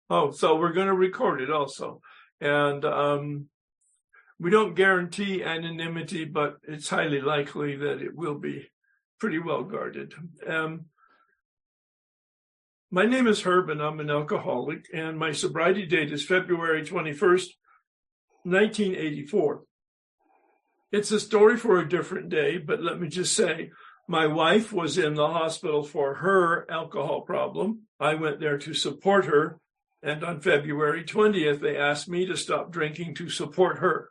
Oh, so we're going to record it also. And we don't guarantee anonymity, but it's highly likely that it will be pretty well guarded. My name is Herb, and I'm an alcoholic, and my sobriety date is February 21st, 1984. It's a story for a different day, but let me just say, my wife was in the hospital for her alcohol problem. I went there to support her, and on February 20th, they asked me to stop drinking to support her.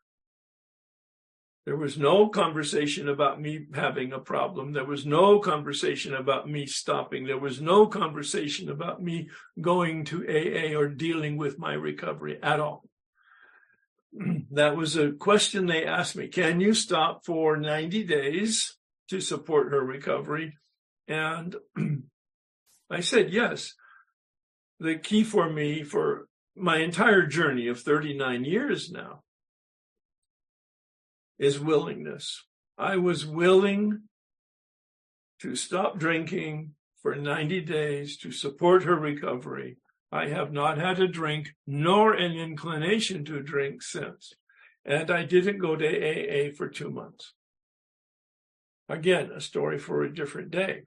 There was no conversation about me having a problem. There was no conversation about me stopping. There was no conversation about me going to AA or dealing with my recovery at all. That was a question they asked me. Can you stop for 90 days to support her recovery? And I said yes. The key for me for my entire journey of 39 years now is willingness. I was willing to stop drinking for 90 days to support her recovery. I have not had a drink nor an inclination to drink since. And I didn't go to AA for 2 months. Again, a story for a different day.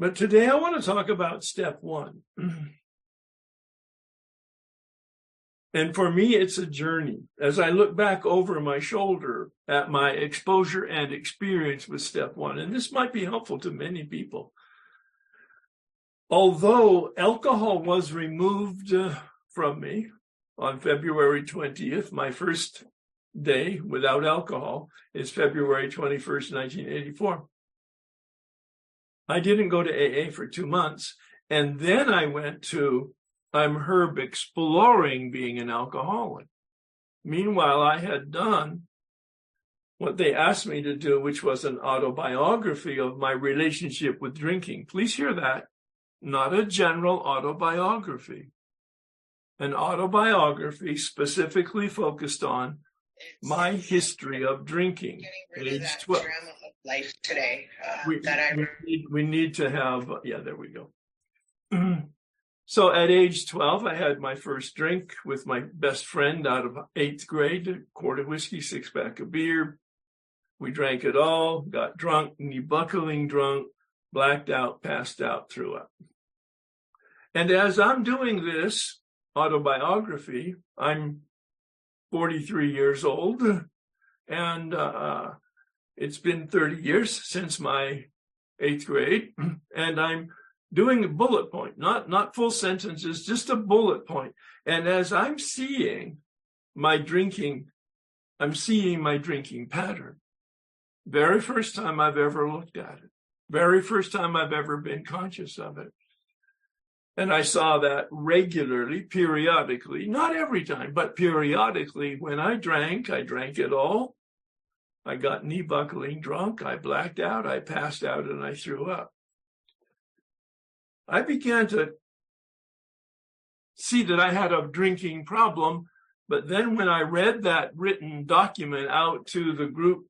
But today I want to talk about step one. And for me, it's a journey. As I look back over my shoulder at my exposure and experience with step one, and this might be helpful to many people. Although alcohol was removed from me on February 20th, my first day without alcohol is February 21st, 1984. I didn't go to AA for 2 months, and then I went to I'm Herb exploring being an alcoholic. Meanwhile, I had done what they asked me to do, which was an autobiography of my relationship with drinking. Please hear that. Not a general autobiography. An autobiography specifically focused on my history of drinking. Age 12. Drama of life today. We need to have, yeah, there we go. So at age 12, I had my first drink with my best friend out of 8th grade, a quart of whiskey, 6-pack of beer. We drank it all, got drunk, knee-buckling drunk, blacked out, passed out, threw up. And as I'm doing this autobiography, I'm 43 years old, and it's been 30 years since my 8th grade, and I'm doing a bullet point, not full sentences, just a bullet point. And as I'm seeing my drinking pattern. Very first time I've ever looked at it. Very first time I've ever been conscious of it. And I saw that regularly, periodically, not every time, but periodically when I drank it all. I got knee-buckling drunk, I blacked out, I passed out, and I threw up. I began to see that I had a drinking problem, but then when I read that written document out to the group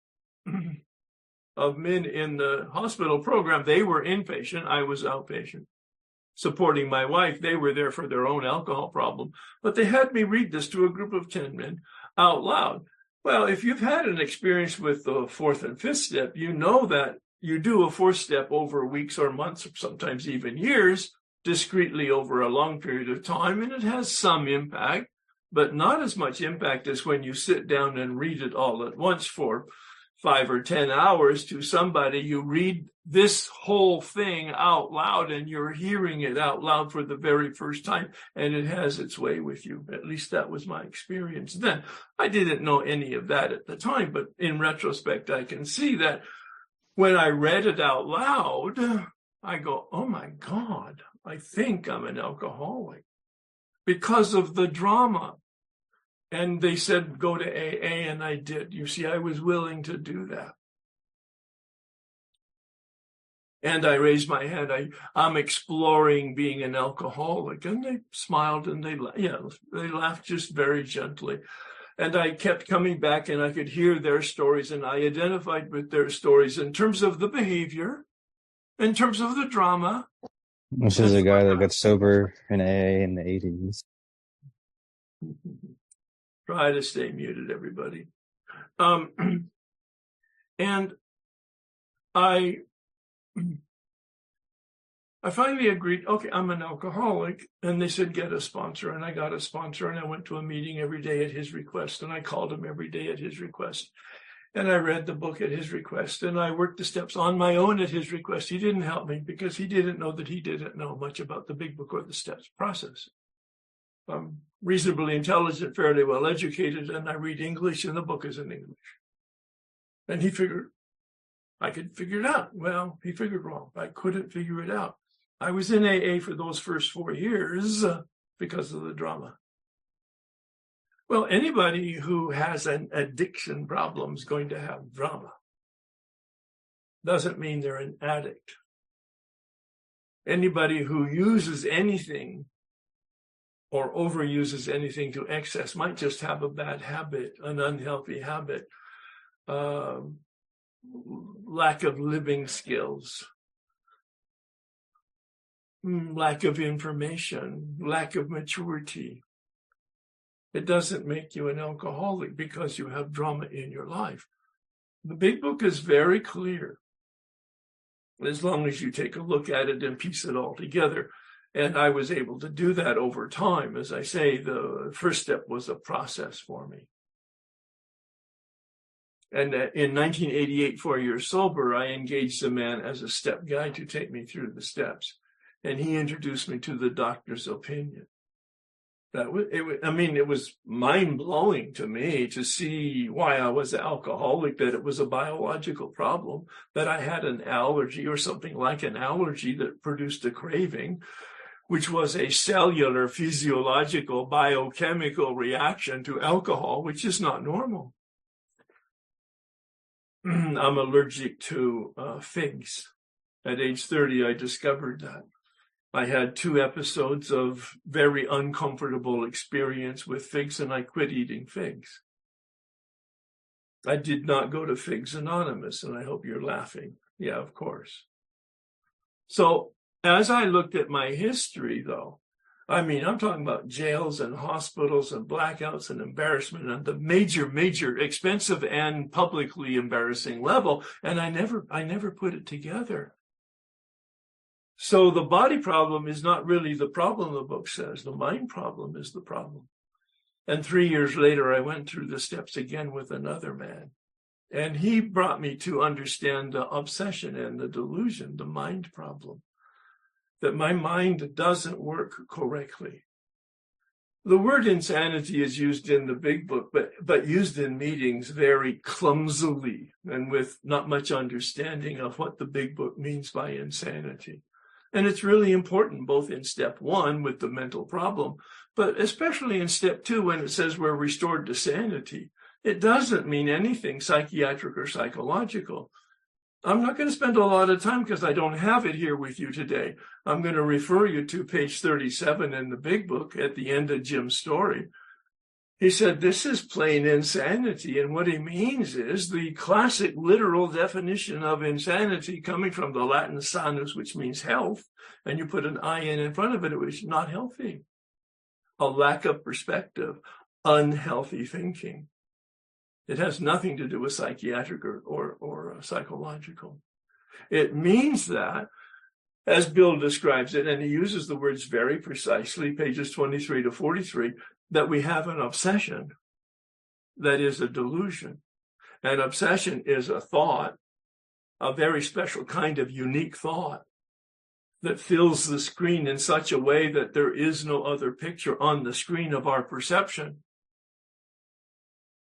of men in the hospital program, they were inpatient, I was outpatient, supporting my wife. They were there for their own alcohol problem, but they had me read this to a group of 10 men out loud. Well, if you've had an experience with the fourth and fifth step, you know that you do a fourth step over weeks or months, or sometimes even years, discreetly over a long period of time, and it has some impact, but not as much impact as when you sit down and read it all at once for 5 or 10 hours to somebody. You read this whole thing out loud, and you're hearing it out loud for the very first time, and it has its way with you. At least that was my experience then. I didn't know any of that at the time, but in retrospect, I can see that when I read it out loud, I go, oh my God, I think I'm an alcoholic because of the drama. And they said, go to AA, and I did. You see, I was willing to do that. And I raised my hand. I'm exploring being an alcoholic. And they smiled and they laughed just very gently. And I kept coming back, and I could hear their stories, and I identified with their stories in terms of the behavior, in terms of the drama, This is a guy that got sober in AA in the 80s. Try to stay muted, everybody. And I finally agreed, okay, I'm an alcoholic. And they said, get a sponsor. And I got a sponsor, and I went to a meeting every day at his request. And I called him every day at his request. And I read the book at his request. And I worked the steps on my own at his request. He didn't help me because he didn't know that he didn't know much about the big book or the steps process. I'm reasonably intelligent, fairly well educated, and I read English, and the book is in English. And he figured I could figure it out. Well, he figured wrong. I couldn't figure it out. I was in AA for those first 4 years because of the drama. Well, anybody who has an addiction problem is going to have drama. Doesn't mean they're an addict. Anybody who uses anything or overuses anything to excess might just have a bad habit, an unhealthy habit, lack of living skills, lack of information, lack of maturity. It doesn't make you an alcoholic because you have drama in your life. The big book is very clear, as long as you take a look at it and piece it all together. And I was able to do that over time. As I say, the first step was a process for me. And in 1988, 4 years sober, I engaged a man as a step guide to take me through the steps. And he introduced me to the doctor's opinion. It was mind-blowing to me to see why I was an alcoholic, that it was a biological problem, that I had an allergy or something like an allergy that produced a craving, which was a cellular, physiological, biochemical reaction to alcohol, which is not normal. I'm allergic to figs. At age 30, I discovered that. I had 2 episodes of very uncomfortable experience with figs, and I quit eating figs. I did not go to Figs Anonymous, and I hope you're laughing. Yeah, of course. So as I looked at my history, though, I'm talking about jails and hospitals and blackouts and embarrassment on the major, expensive and publicly embarrassing level, and I never put it together. So the body problem is not really the problem, the book says. The mind problem is the problem. And 3 years later, I went through the steps again with another man. And he brought me to understand the obsession and the delusion, the mind problem, that my mind doesn't work correctly. The word insanity is used in the big book, but used in meetings very clumsily and with not much understanding of what the big book means by insanity. And it's really important, both in step 1 with the mental problem, but especially in step 2 when it says we're restored to sanity. It doesn't mean anything psychiatric or psychological. I'm not going to spend a lot of time because I don't have it here with you today. I'm going to refer you to page 37 in the big book at the end of Jim's story. He said, this is plain insanity. And what he means is the classic literal definition of insanity coming from the Latin sanus, which means health. And you put an I-N in front of it, it was not healthy. A lack of perspective, unhealthy thinking. It has nothing to do with psychiatric or psychological. It means that, as Bill describes it, and he uses the words very precisely, pages 23 to 43, that we have an obsession that is a delusion. An obsession is a thought, a very special kind of unique thought that fills the screen in such a way that there is no other picture on the screen of our perception.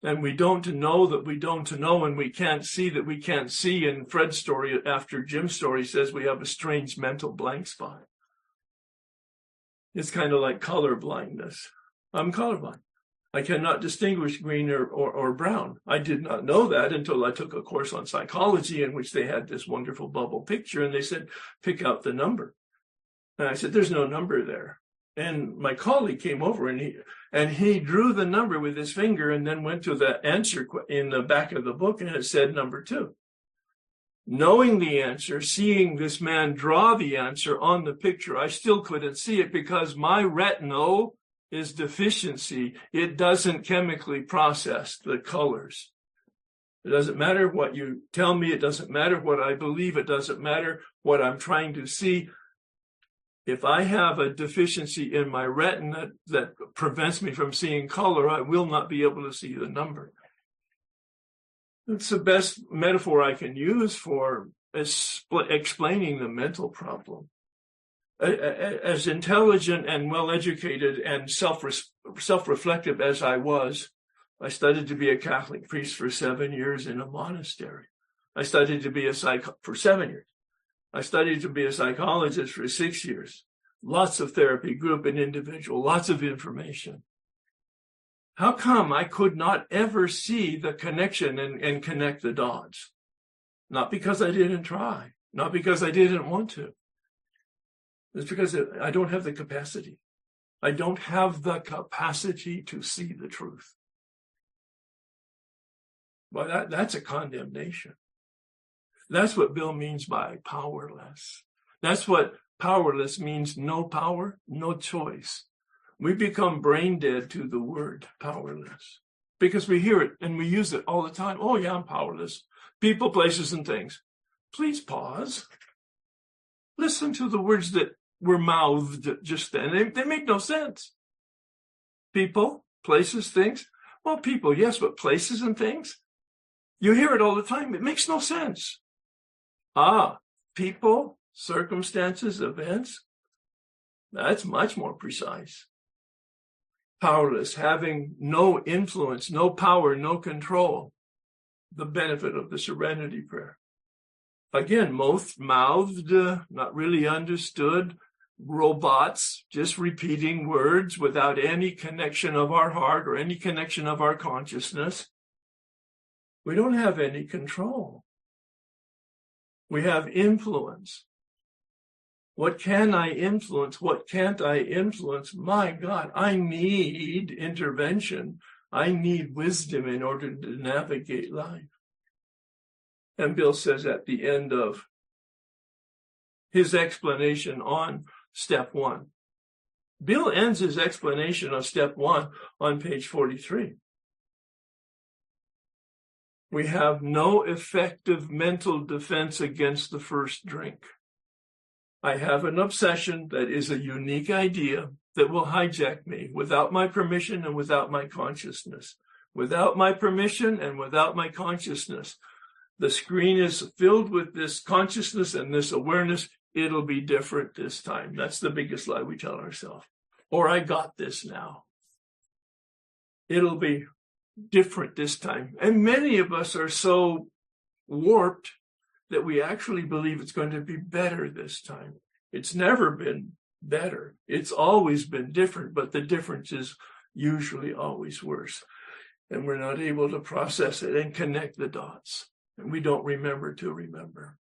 And we don't know that we don't know, and we can't see that we can't see. And Fred's story after Jim's story says we have a strange mental blank spot. It's kind of like color blindness. I'm colorblind. I cannot distinguish green or brown. I did not know that until I took a course on psychology in which they had this wonderful bubble picture, and they said, pick out the number. And I said, there's no number there. And my colleague came over and he drew the number with his finger and then went to the answer in the back of the book, and it said number 2. Knowing the answer, seeing this man draw the answer on the picture, I still couldn't see it because my retino is deficiency. It doesn't chemically process the colors. It doesn't matter what you tell me. It doesn't matter what I believe. It doesn't matter what I'm trying to see. If I have a deficiency in my retina that prevents me from seeing color, I will not be able to see the number. It's the best metaphor I can use for explaining the mental problem. As intelligent and well-educated and self-reflective as I was, I studied to be a Catholic priest for 7 years in a monastery. I studied to be for 7 years. I studied to be a psychologist for 6 years. Lots of therapy, group and individual, lots of information. How come I could not ever see the connection and connect the dots? Not because I didn't try, not because I didn't want to. It's because I don't have the capacity. I don't have the capacity to see the truth. Well, that's a condemnation. That's what Bill means by powerless. That's what powerless means: no power, no choice. We become brain dead to the word powerless because we hear it and we use it all the time. Oh yeah, I'm powerless. People, places, and things. Please pause. Listen to the words that were mouthed just then. They make no sense. People, places, things. Well, people, yes, but places and things? You hear it all the time. It makes no sense. People, circumstances, events. That's much more precise. Powerless, having no influence, no power, no control. The benefit of the Serenity Prayer. Again, mouthed, not really understood, robots, just repeating words without any connection of our heart or any connection of our consciousness. We don't have any control. We have influence. What can I influence? What can't I influence? My God, I need intervention. I need wisdom in order to navigate life. And Bill says at the end of his explanation on step 1. Bill ends his explanation of step 1 on page 43. We have no effective mental defense against the first drink. I have an obsession that is a unique idea that will hijack me without my permission and without my consciousness. Without my permission and without my consciousness. The screen is filled with this consciousness and this awareness. It'll be different this time. That's the biggest lie we tell ourselves. Or I got this now. It'll be different this time. And many of us are so warped that we actually believe it's going to be better this time. It's never been better. It's always been different, but the difference is usually always worse. And we're not able to process it and connect the dots. And we don't remember to remember.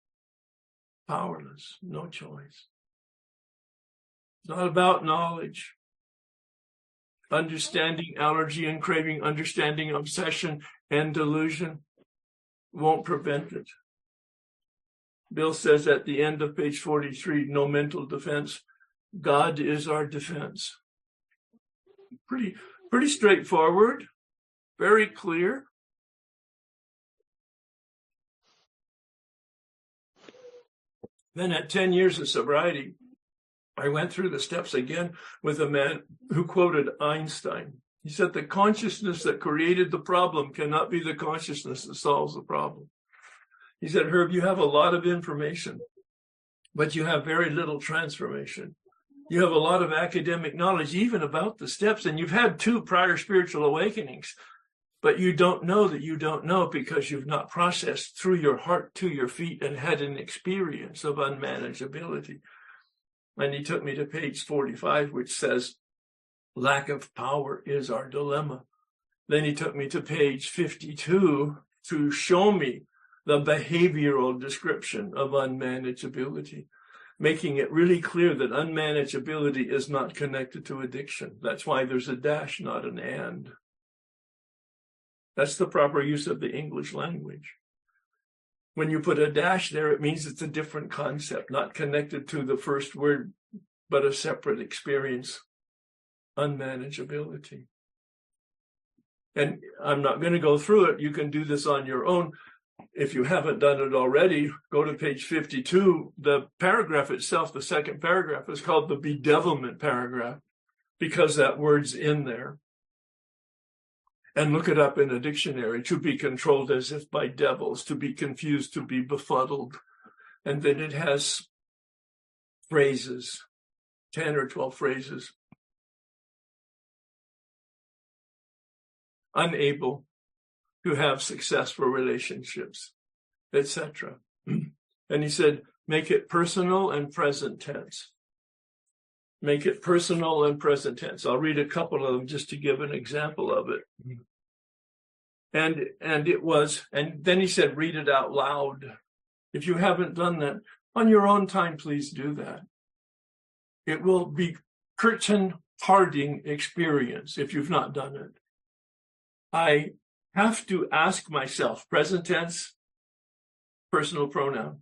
Powerless, no choice. It's not about knowledge. Understanding allergy and craving, understanding obsession and delusion won't prevent it. Bill says at the end of page 43, no mental defense. God is our defense. Pretty straightforward, very clear. Then at 10 years of sobriety, I went through the steps again with a man who quoted Einstein. He said, the consciousness that created the problem cannot be the consciousness that solves the problem. He said, Herb, you have a lot of information, but you have very little transformation. You have a lot of academic knowledge, even about the steps, and you've had 2 prior spiritual awakenings, but you don't know that you don't know because you've not processed through your heart to your feet and had an experience of unmanageability. And he took me to page 45, which says, lack of power is our dilemma. Then he took me to page 52 to show me the behavioral description of unmanageability, making it really clear that unmanageability is not connected to addiction. That's why there's a dash, not an and. That's the proper use of the English language. When you put a dash there, it means it's a different concept, not connected to the first word, but a separate experience. Unmanageability. And I'm not going to go through it. You can do this on your own. If you haven't done it already, go to page 52. The paragraph itself, the second paragraph, is called the bedevilment paragraph because that word's in there. And look it up in a dictionary. To be controlled as if by devils, to be confused, to be befuddled. And then it has phrases, 10 or 12 phrases. Unable to have successful relationships, etc. And he said, make it personal and present tense. Make it personal and present tense. I'll read a couple of them just to give an example of it. And then he said, read it out loud. If you haven't done that, on your own time, please do that. It will be curtain parting experience if you've not done it. I have to ask myself, present tense, personal pronoun.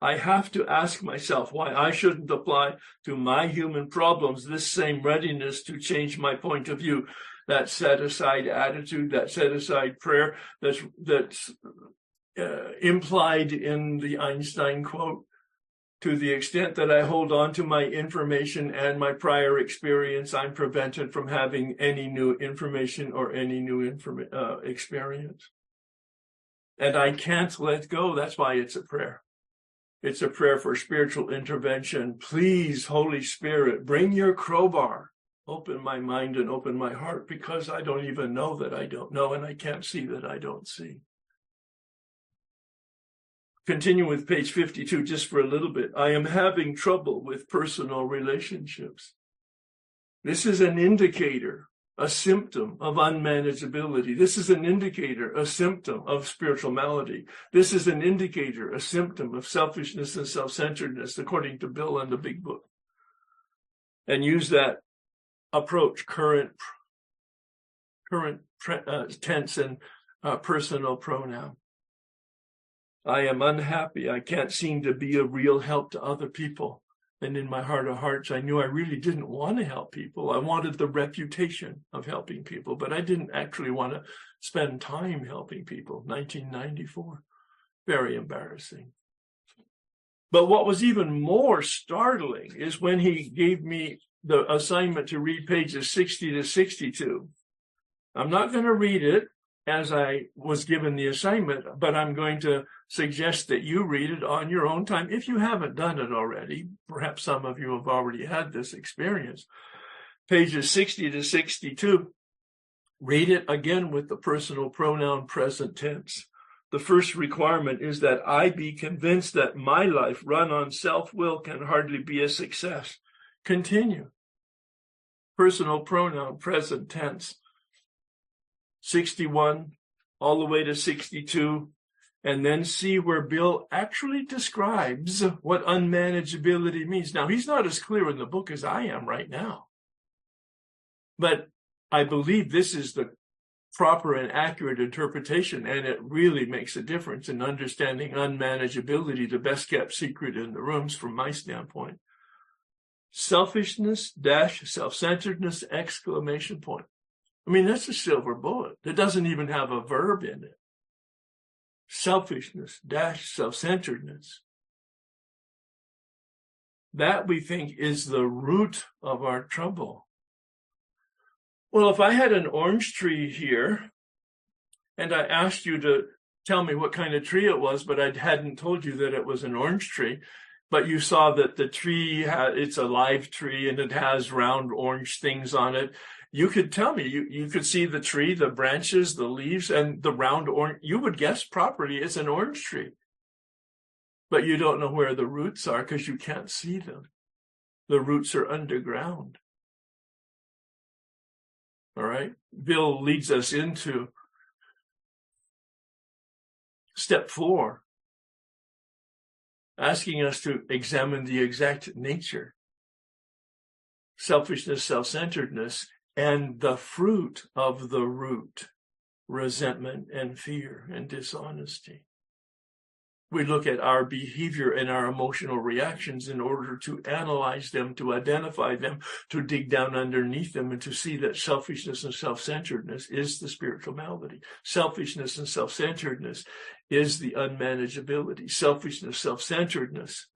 I have to ask myself why I shouldn't apply to my human problems this same readiness to change my point of view, that set-aside attitude, that set-aside prayer that's implied in the Einstein quote. To the extent that I hold on to my information and my prior experience, I'm prevented from having any new information or any new experience. And I can't let go. That's why it's a prayer. It's a prayer for spiritual intervention. Please, Holy Spirit, bring your crowbar. Open my mind and open my heart, because I don't even know that I don't know, and I can't see that I don't see. Continue with page 52 just for a little bit. I am having trouble with personal relationships. This is an indicator, a symptom of unmanageability. This is an indicator, a symptom of spiritual malady. This is an indicator, a symptom of selfishness and self-centeredness, according to Bill and the Big Book. And use that approach, current tense and personal pronoun. I am unhappy. I can't seem to be a real help to other people. And in my heart of hearts, I knew I really didn't want to help people. I wanted the reputation of helping people, but I didn't actually want to spend time helping people. 1994. Very embarrassing. But what was even more startling is when he gave me the assignment to read pages 60 to 62. I'm not going to read it as I was given the assignment, but I'm going to suggest that you read it on your own time. If you haven't done it already, perhaps some of you have already had this experience. Pages 60 to 62, read it again with the personal pronoun present tense. The first requirement is that I be convinced that my life run on self-will can hardly be a success. Continue. Personal pronoun present tense. 61 all the way to 62, and then see where Bill actually describes what unmanageability means. Now, he's not as clear in the book as I am right now, but I believe this is the proper and accurate interpretation, and it really makes a difference in understanding unmanageability, the best kept secret in the rooms from my standpoint. Selfishness dash self-centeredness exclamation point. I mean, that's a silver bullet. It doesn't even have a verb in it. Selfishness dash self-centeredness. That, we think, is the root of our trouble. Well, if I had an orange tree here, and I asked you to tell me what kind of tree it was, but I hadn't told you that it was an orange tree, but you saw that the tree, it's a live tree, and it has round orange things on it, you could tell me, you could see the tree, the branches, the leaves, and the round orange. You would guess properly it's an orange tree. But you don't know where the roots are because you can't see them. The roots are underground. All right? Bill leads us into step 4, asking us to examine the exact nature, selfishness, self-centeredness, and the fruit of the root, resentment and fear and dishonesty. We look at our behavior and our emotional reactions in order to analyze them, to identify them, to dig down underneath them, and to see that selfishness and self-centeredness is the spiritual malady. Selfishness and self-centeredness is the unmanageability. Selfishness, self-centeredness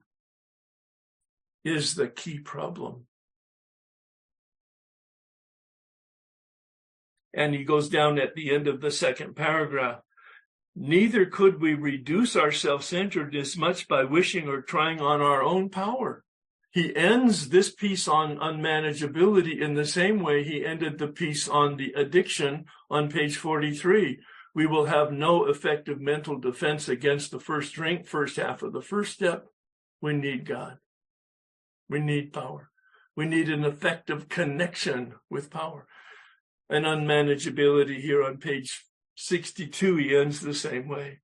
is the key problem. And he goes down at the end of the second paragraph. Neither could we reduce our self-centeredness much by wishing or trying on our own power. He ends this piece on unmanageability in the same way he ended the piece on the addiction on page 43. We will have no effective mental defense against the first drink, first half of the first step. We need God. We need power. We need an effective connection with power. And unmanageability here on page 62, he ends the same way.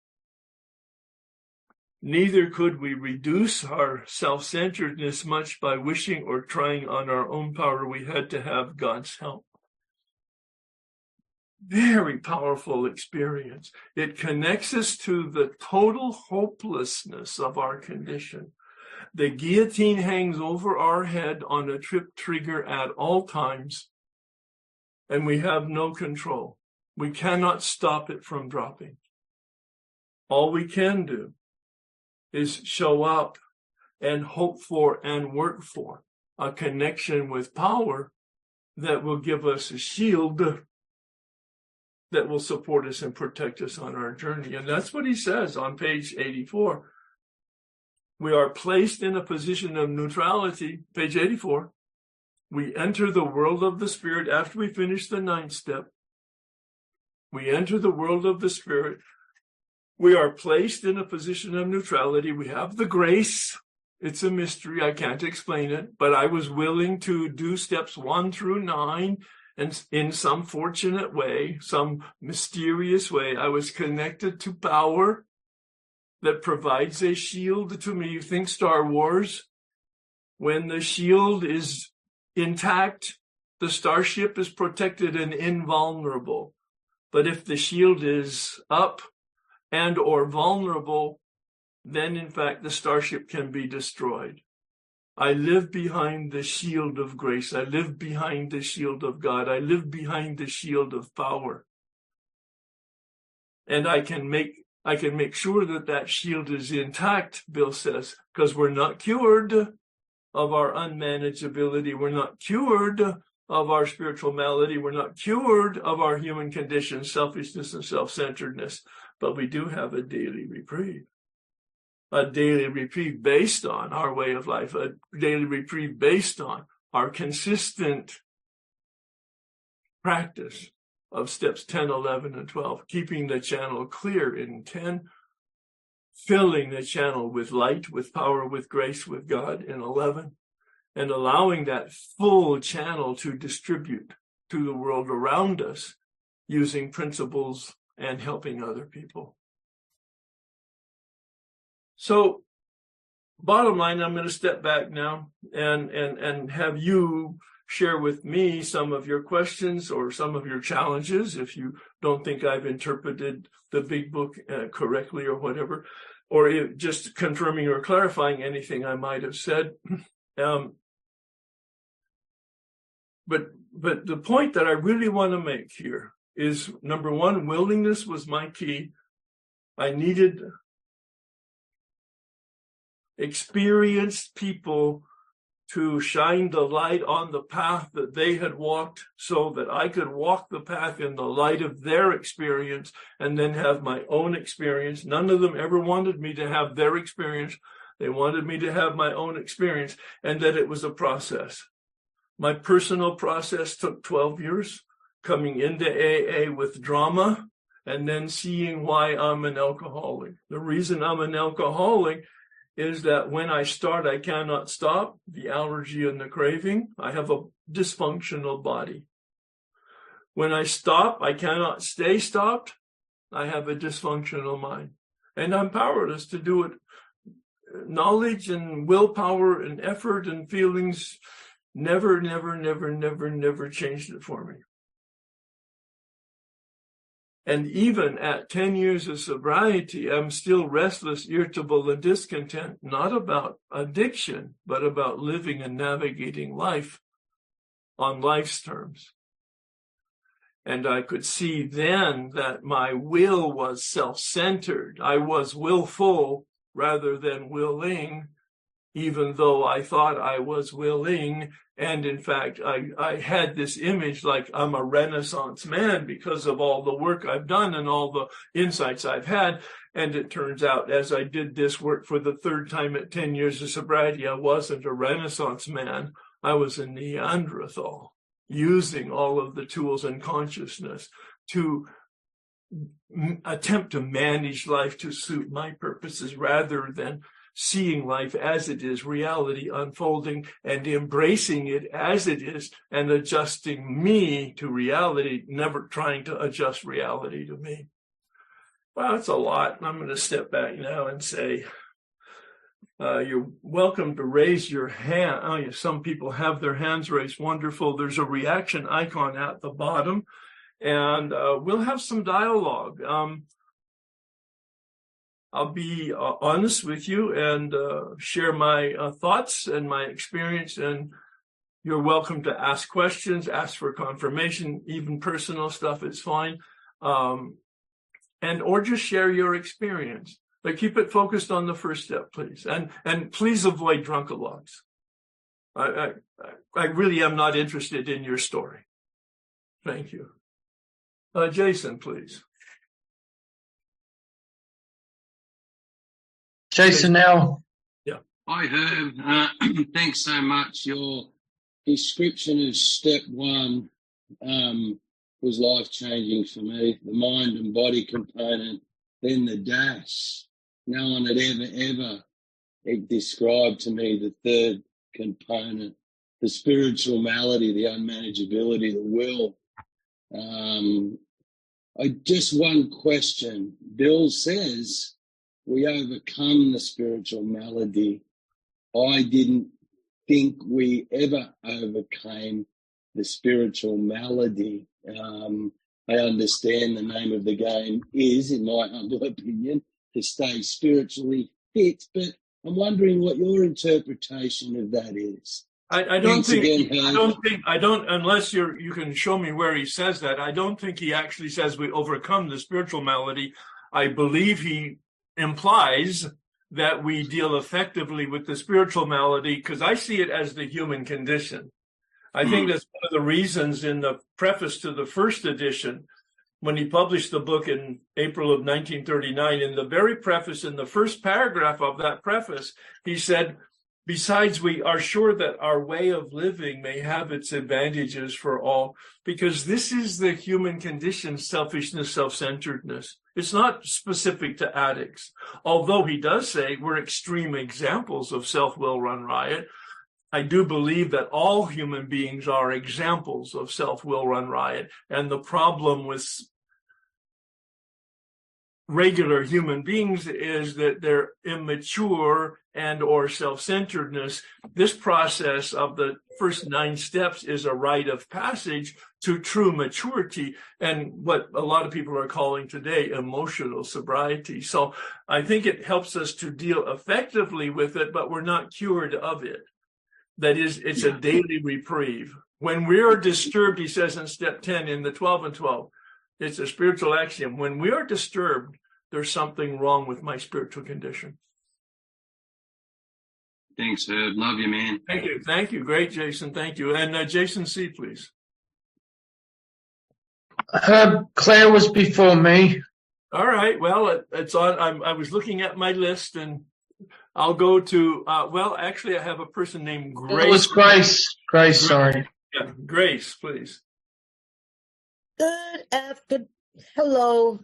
Neither could we reduce our self-centeredness much by wishing or trying on our own power. We had to have God's help. Very powerful experience. It connects us to the total hopelessness of our condition. The guillotine hangs over our head on a trip trigger at all times, and we have no control. We cannot stop it from dropping. All we can do is show up and hope for and work for a connection with power that will give us a shield that will support us and protect us on our journey. And that's what he says on page 84. We are placed in a position of neutrality, page 84. We enter the world of the Spirit after we finish the 9th step. We enter the world of the Spirit. We are placed in a position of neutrality. We have the grace. It's a mystery. I can't explain it, but I was willing to do steps 1 through 9, and in some fortunate way, some mysterious way, I was connected to power that provides a shield to me. You think Star Wars, when the shield is intact, the starship is protected and invulnerable. But if the shield is up and or vulnerable, then in fact the starship can be destroyed. I live behind the shield of grace. I live behind the shield of God. I live behind the shield of power. And I can make sure that that shield is intact, Bill says, because we're not cured of our unmanageability. We're not cured of our spiritual malady. We're not cured of our human condition, selfishness and self-centeredness, but we do have a daily reprieve based on our way of life, a daily reprieve based on our consistent practice of steps 10, 11, and 12, keeping the channel clear in 10, filling the channel with light, with power, with grace, with God in 11, and allowing that full channel to distribute to the world around us using principles and helping other people. So, bottom line, I'm going to step back now and have you share with me some of your questions or some of your challenges if you don't think I've interpreted the big book correctly or whatever, or just confirming or clarifying anything I might have said. But the point that I really want to make here is, number one, willingness was my key. I needed experienced people to shine the light on the path that they had walked so that I could walk the path in the light of their experience and then have my own experience. None of them ever wanted me to have their experience. They wanted me to have my own experience, and that it was a process. My personal process took 12 years, coming into AA with drama and then seeing why I'm an alcoholic. The reason I'm an alcoholic is that when I start, I cannot stop. The allergy and the craving. I have a dysfunctional body. When I stop, I cannot stay stopped. I have a dysfunctional mind. And I'm powerless to do it. Knowledge and willpower and effort and feelings never changed it for me. And even at 10 years of sobriety, I'm still restless, irritable, and discontent, not about addiction, but about living and navigating life on life's terms. And I could see then that my will was self-centered. I was willful rather than willing, even though I thought I was willing. And in fact, I had this image like I'm a Renaissance man because of all the work I've done and all the insights I've had. And it turns out, as I did this work for the third time at 10 years of sobriety, I wasn't a Renaissance man. I was a Neanderthal, using all of the tools and consciousness to attempt to manage life to suit my purposes rather than seeing life as it is, reality unfolding, and embracing it as it is and adjusting me to reality, never trying to adjust reality to me. Well, that's a lot. I'm going to step back now and say, you're welcome to raise your hand. Oh, yeah, some people have their hands raised. Wonderful. There's a reaction icon at the bottom, and we'll have some dialogue. I'll be honest with you and share my thoughts and my experience, and you're welcome to ask questions, ask for confirmation, even personal stuff is fine, or just share your experience. But keep it focused on the first step, please, and please avoid drunkalogs. I really am not interested in your story. Thank you. Jason, please. Jason now. Yeah. Hi, Herb. Thanks so much. Your description of step one was life-changing for me. The mind and body component, then the dash. No one had ever described to me the third component, the spiritual malady, the unmanageability, the will. Just one question. Bill says we overcome the spiritual malady. I didn't think we ever overcame the spiritual malady. I understand the name of the game is, in my humble opinion, to stay spiritually fit, but I'm wondering what your interpretation of that is. I don't think, unless you can show me where he says that, I don't think he actually says we overcome the spiritual malady. I believe he implies that we deal effectively with the spiritual malady, because I see it as the human condition. I think that's one of the reasons in the preface to the first edition, when he published the book in April of 1939, in the very preface, in the first paragraph of that preface, he said, besides, we are sure that our way of living may have its advantages for all, because this is the human condition, selfishness, self-centeredness. It's not specific to addicts. Although he does say we're extreme examples of self-will run riot, I do believe that all human beings are examples of self-will run riot. And the problem with regular human beings is that they're immature and or self-centeredness. This process of the first 9 steps is a rite of passage to true maturity and what a lot of people are calling today emotional sobriety. So I think it helps us to deal effectively with it, but we're not cured of it. That is, it's a daily reprieve. When we are disturbed, he says in step 10 in the 12 and 12, it's a spiritual axiom. When we are disturbed, there's something wrong with my spiritual condition. Thanks, Herb. Love you, man. Thank you. Thank you. Great, Jason. Thank you. And Jason C., please. Herb, Claire was before me. All right. Well, it's on. I was looking at my list, and I'll go to, actually, I have a person named Grace. It was Grace. Grace, sorry. Yeah, Grace, please. Good afternoon. Hello,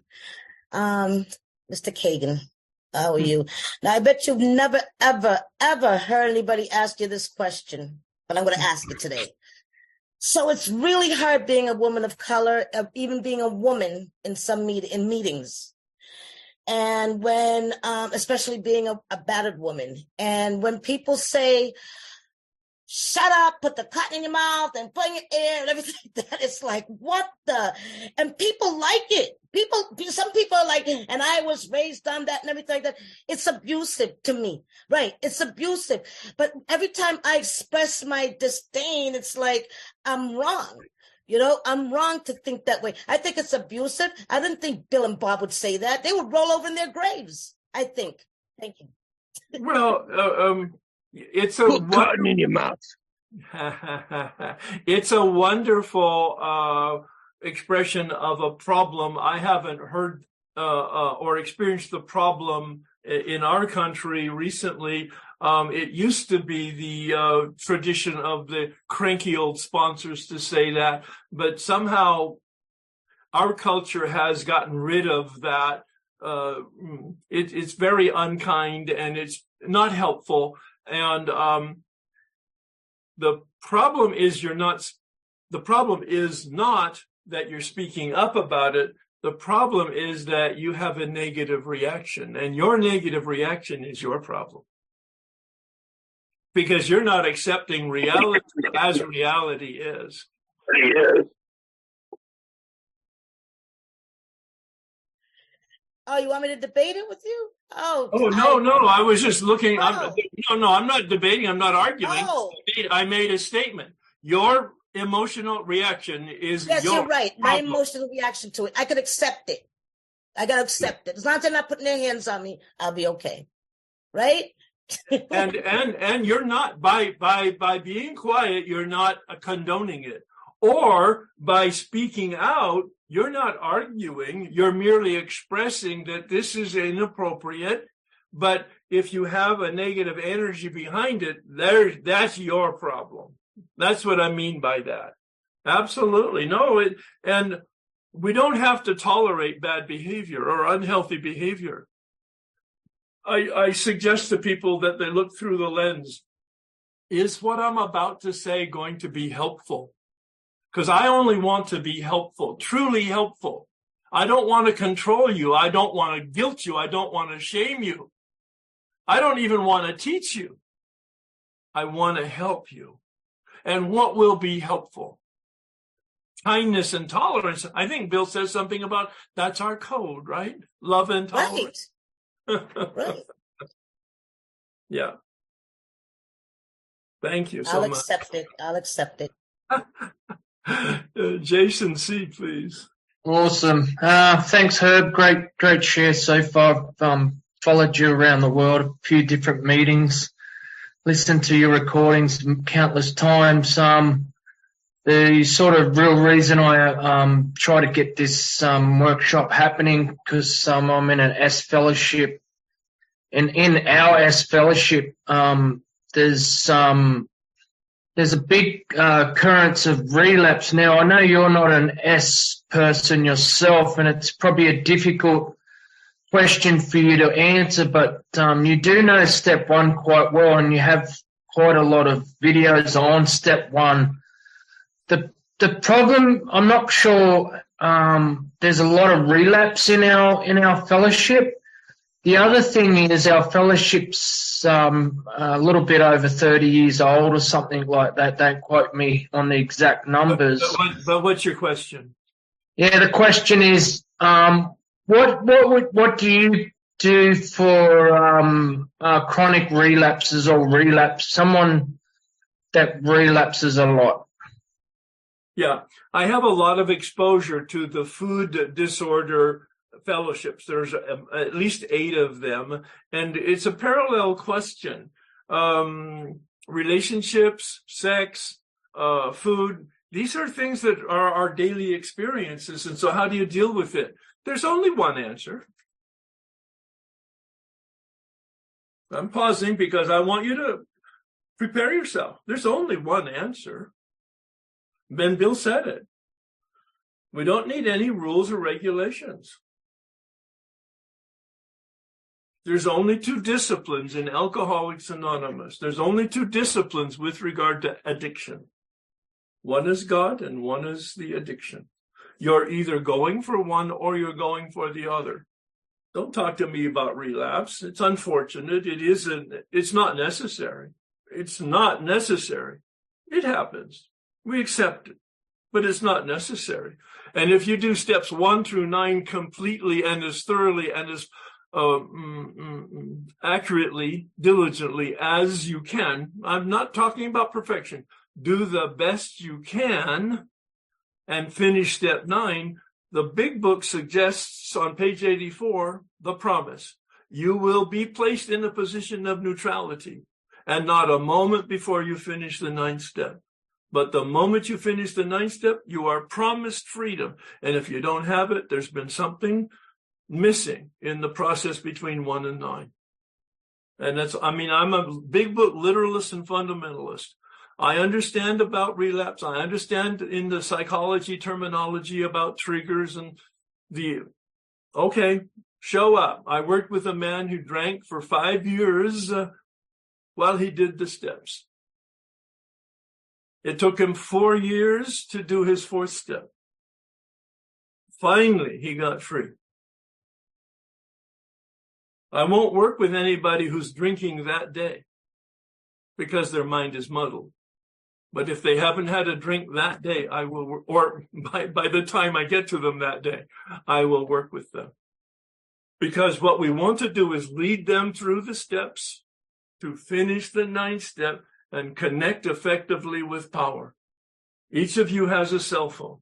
Mr. Kagan. How are you? Now, I bet you've never, ever, ever heard anybody ask you this question, but I'm going to ask it today. So it's really hard being a woman of color, even being a woman in some meetings. And when, especially being a battered woman. And when people say, shut up, put the cotton in your mouth and put in your ear and everything like that. It's like, what the? And people like it. Some people are like, and I was raised on that and everything like that. It's abusive to me, right? It's abusive. But every time I express my disdain, it's like, I'm wrong. I'm wrong to think that way. I think it's abusive. I didn't think Bill and Bob would say that. They would roll over in their graves, I think. Thank you. Well, it's a Put cotton in your mouth. it's a wonderful expression of a problem. I haven't heard or experienced the problem in our country recently. It used to be the tradition of the cranky old sponsors to say that, but somehow our culture has gotten rid of that. It's very unkind and it's not helpful. And the problem is not that you're speaking up about it. The problem is that you have a negative reaction, and your negative reaction is your problem. Because you're not accepting reality as reality is. Oh, you want me to debate it with you? No. I was just looking. I'm not debating. I'm not arguing. Oh. I made a statement. Your emotional reaction is Yes, your you're right. My problem. emotional reaction to it. I could accept it. I got to accept it. As long as they're not putting their hands on me, I'll be okay. Right? and you're not by being quiet, you're not condoning it. Or by speaking out, you're not arguing, you're merely expressing that this is inappropriate. But if you have a negative energy behind it, that's your problem. That's what I mean by that. Absolutely. No, and we don't have to tolerate bad behavior or unhealthy behavior. I suggest to people that they look through the lens. Is what I'm about to say going to be helpful? Because I only want to be helpful, truly helpful. I don't want to control you. I don't want to guilt you. I don't want to shame you. I don't even want to teach you. I want to help you. And what will be helpful? Kindness and tolerance. I think Bill says something about that's our code, right? Love and tolerance. Right. Yeah. Thank you so I'll much. I'll accept it. Jason C., please. Awesome. Thanks, Herb. Great share so far. I've followed you around the world, a few different meetings, listened to your recordings countless times. The sort of real reason I try to get this workshop happening because I'm in an S fellowship, and in our S fellowship, there's a big occurrence of relapse. Now, I know you're not an S person yourself, and it's probably a difficult question for you to answer, but you do know step one quite well, and you have quite a lot of videos on step one. The problem, I'm not sure, there's a lot of relapse in our fellowship. The other thing is our fellowship's a little bit over 30 years old or something like that. Don't quote me on the exact numbers. But what's your question? Yeah, the question is, what do you do for chronic relapses or relapse? Someone that relapses a lot. Yeah, I have a lot of exposure to the food disorder fellowships. There's at least 8 of them, and it's a parallel question. Relationships, sex, food, these are things that are our daily experiences. And so how do you deal with it? There's only one answer. I'm pausing because I want you to prepare yourself. There's only one answer. Ben Bill said it. We don't need any rules or regulations. There's only 2 disciplines in Alcoholics Anonymous. There's only 2 disciplines with regard to addiction. One is God and one is the addiction. You're either going for one or you're going for the other. Don't talk to me about relapse. It's unfortunate. It's not necessary. it's not necessary. It happens. We accept it, but it's not necessary. And if you do steps 1 through 9 completely and as thoroughly and as accurately, diligently as you can, I'm not talking about perfection. Do the best you can and finish step 9. The big book suggests on page 84, the promise. You will be placed in a position of neutrality, and not a moment before you finish the 9th step. But the moment you finish the 9th step, you are promised freedom. And if you don't have it, there's been something missing in the process between 1 and 9. And I'm a big book literalist and fundamentalist. I understand about relapse. I understand in the psychology terminology about triggers and show up. I worked with a man who drank for 5 years while he did the steps. It took him 4 years to do his 4th step. Finally, he got free. I won't work with anybody who's drinking that day because their mind is muddled. But if they haven't had a drink that day, I will, or by the time I get to them that day, I will work with them. Because what we want to do is lead them through the steps to finish the 9th step and connect effectively with power. Each of you has a cell phone.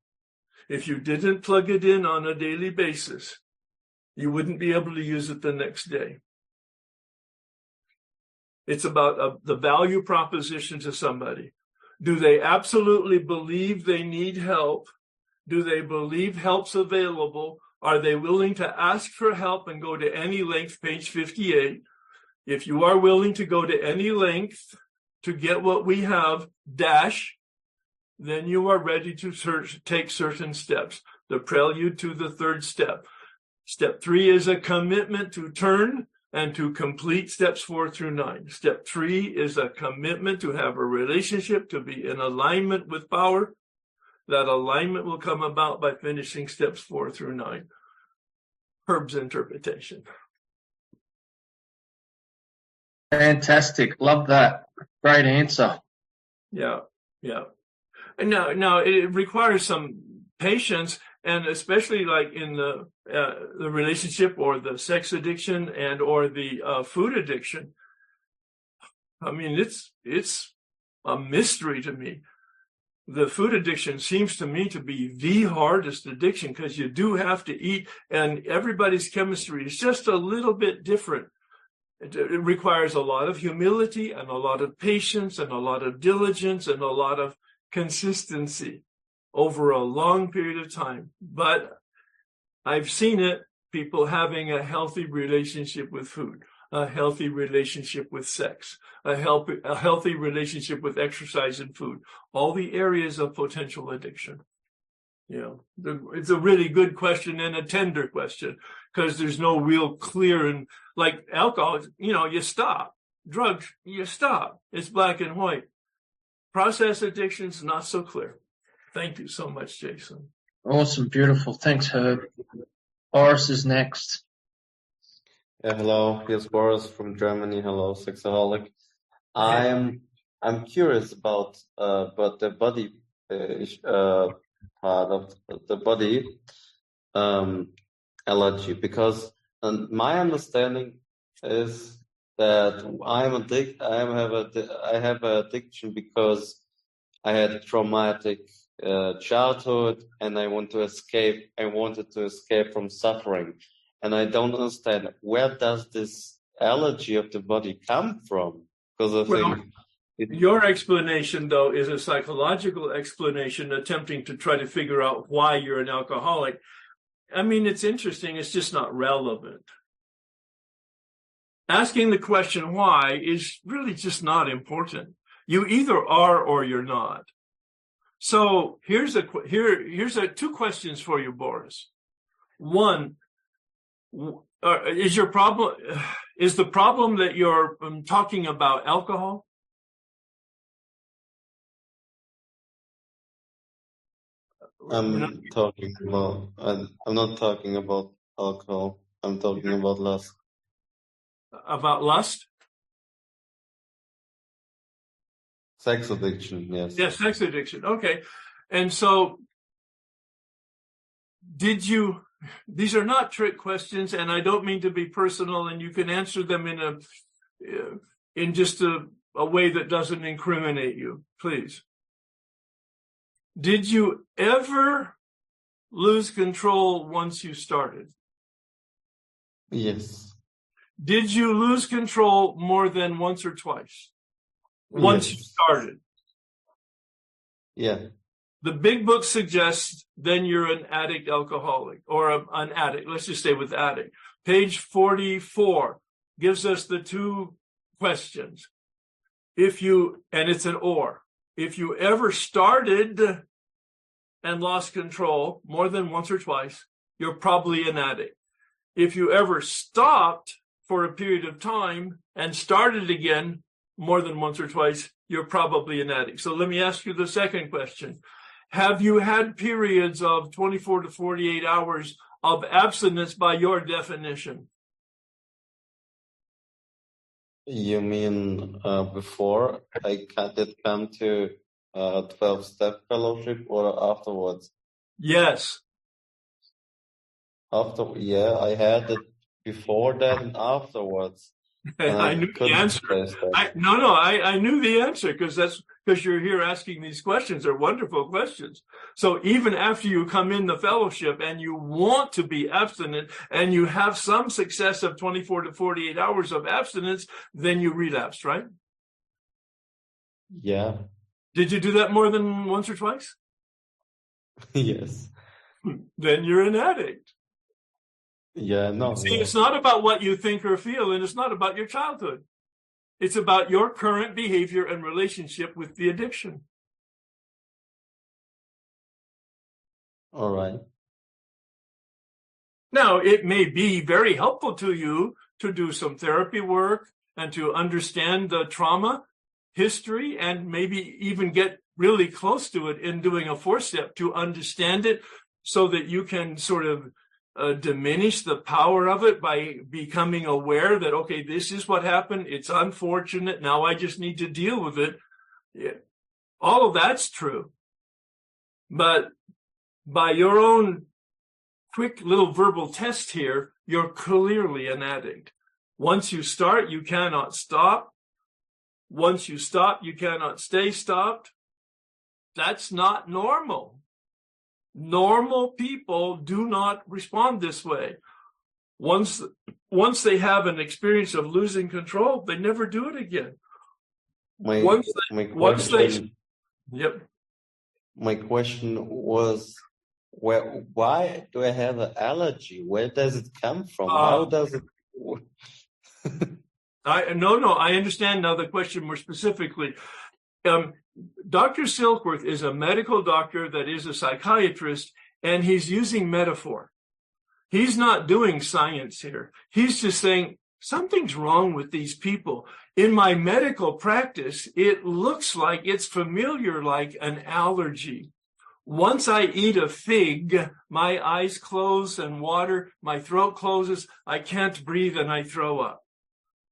If you didn't plug it in on a daily basis, you wouldn't be able to use it the next day. It's about the value proposition to somebody. Do they absolutely believe they need help? Do they believe help's available? Are they willing to ask for help and go to any length? Page 58. If you are willing to go to any length to get what we have, then you are ready to take certain steps. The prelude to the 3rd step. Step 3 is a commitment to turn and to complete steps 4 through 9. Step 3 is a commitment to have a relationship, to be in alignment with power. That alignment will come about by finishing steps 4 through 9. Herb's interpretation. Fantastic. Love that. Great answer. Yeah. And now it requires some patience, and especially like in the relationship or the sex addiction and or the food addiction. I mean, it's a mystery to me. The food addiction seems to me to be the hardest addiction because you do have to eat, and everybody's chemistry is just a little bit different. It requires a lot of humility and a lot of patience and a lot of diligence and a lot of consistency over a long period of time. But I've seen it, people having a healthy relationship with food, a healthy relationship with sex, a healthy relationship with exercise and food, all the areas of potential addiction. It's a really good question and a tender question because there's no real clear, and like alcohol, you stop. Drugs, you stop. It's black and white. Process addictions, not so clear. Thank you so much, Jason. Awesome. Beautiful. Thanks, Herb. Boris is next. Yeah, hello. Here's Boris from Germany. Hello, Sexaholic. I'm curious about the body part of the body allergy, because my understanding is that I have an addiction because I had a traumatic childhood and I wanted to escape from suffering. And I don't understand, where does this allergy of the body come from? Because I think your explanation, though, is a psychological explanation attempting to try to figure out why you're an alcoholic. I mean, it's interesting. It's just not relevant. Asking the question why is really just not important. You either are or you're not. So here's two questions for you, Boris. One, is the problem that you're talking about alcohol? I'm not talking about alcohol. I'm talking about lust. About lust? Sex addiction, yes. Yes, sex addiction. Okay. And so these are not trick questions, and I don't mean to be personal, and you can answer them in just a way that doesn't incriminate you, please. Did you ever lose control once you started? Yes. Did you lose control more than once or twice? Once you started? Yeah. The big book suggests then you're an addict alcoholic, or an addict. Let's just stay with addict. Page 44 gives us the two questions. And it's an or. If you ever started and lost control more than once or twice, you're probably an addict. If you ever stopped for a period of time and started again more than once or twice, you're probably an addict. So let me ask you the second question. Have you had periods of 24 to 48 hours of abstinence by your definition? You mean before I did come to 12-step fellowship, or afterwards? Yes. Yeah, I had it before that and afterwards. And I knew the answer. I knew the answer because you're here asking these questions. They're wonderful questions. So even after you come in the fellowship and you want to be abstinent and you have some success of 24 to 48 hours of abstinence, then you relapsed, right? Yeah. Did you do that more than once or twice? Yes. Then you're an addict. Yeah, no. See, yeah. It's not about what you think or feel, and it's not about your childhood. It's about your current behavior and relationship with the addiction. All right. Now, it may be very helpful to you to do some therapy work and to understand the trauma history and maybe even get really close to it in doing a 4-step to understand it so that you can sort of diminish the power of it by becoming aware that, okay, this is what happened. It's unfortunate. Now I just need to deal with it. Yeah. All of that's true. But by your own quick little verbal test here, you're clearly an addict. Once you start, you cannot stop. Once you stop, you cannot stay stopped. That's not normal. Normal people do not respond this way. Once they have an experience of losing control, they never do it again. My question was, why do I have an allergy? Where does it come from? How does it? I understand now the question more specifically. Dr. Silkworth is a medical doctor that is a psychiatrist, and he's using metaphor. He's not doing science here. He's just saying something's wrong with these people. In my medical practice, it looks like it's familiar like an allergy. Once I eat a fig, my eyes close and water, my throat closes, I can't breathe and I throw up.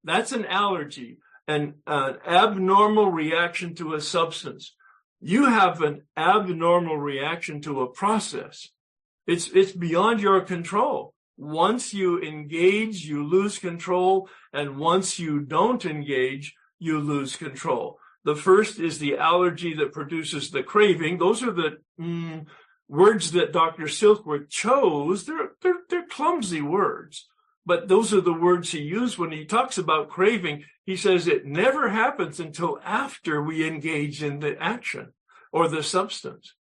That's an allergy. An abnormal reaction to a substance. You have an abnormal reaction to a process. It's beyond your control. Once you engage, you lose control, and once you don't engage, you lose control. The first is the allergy that produces the craving. Those are the words that Dr. Silkworth chose. They're clumsy words. But those are the words he used when he talks about craving. He says it never happens until after we engage in the action or the substance.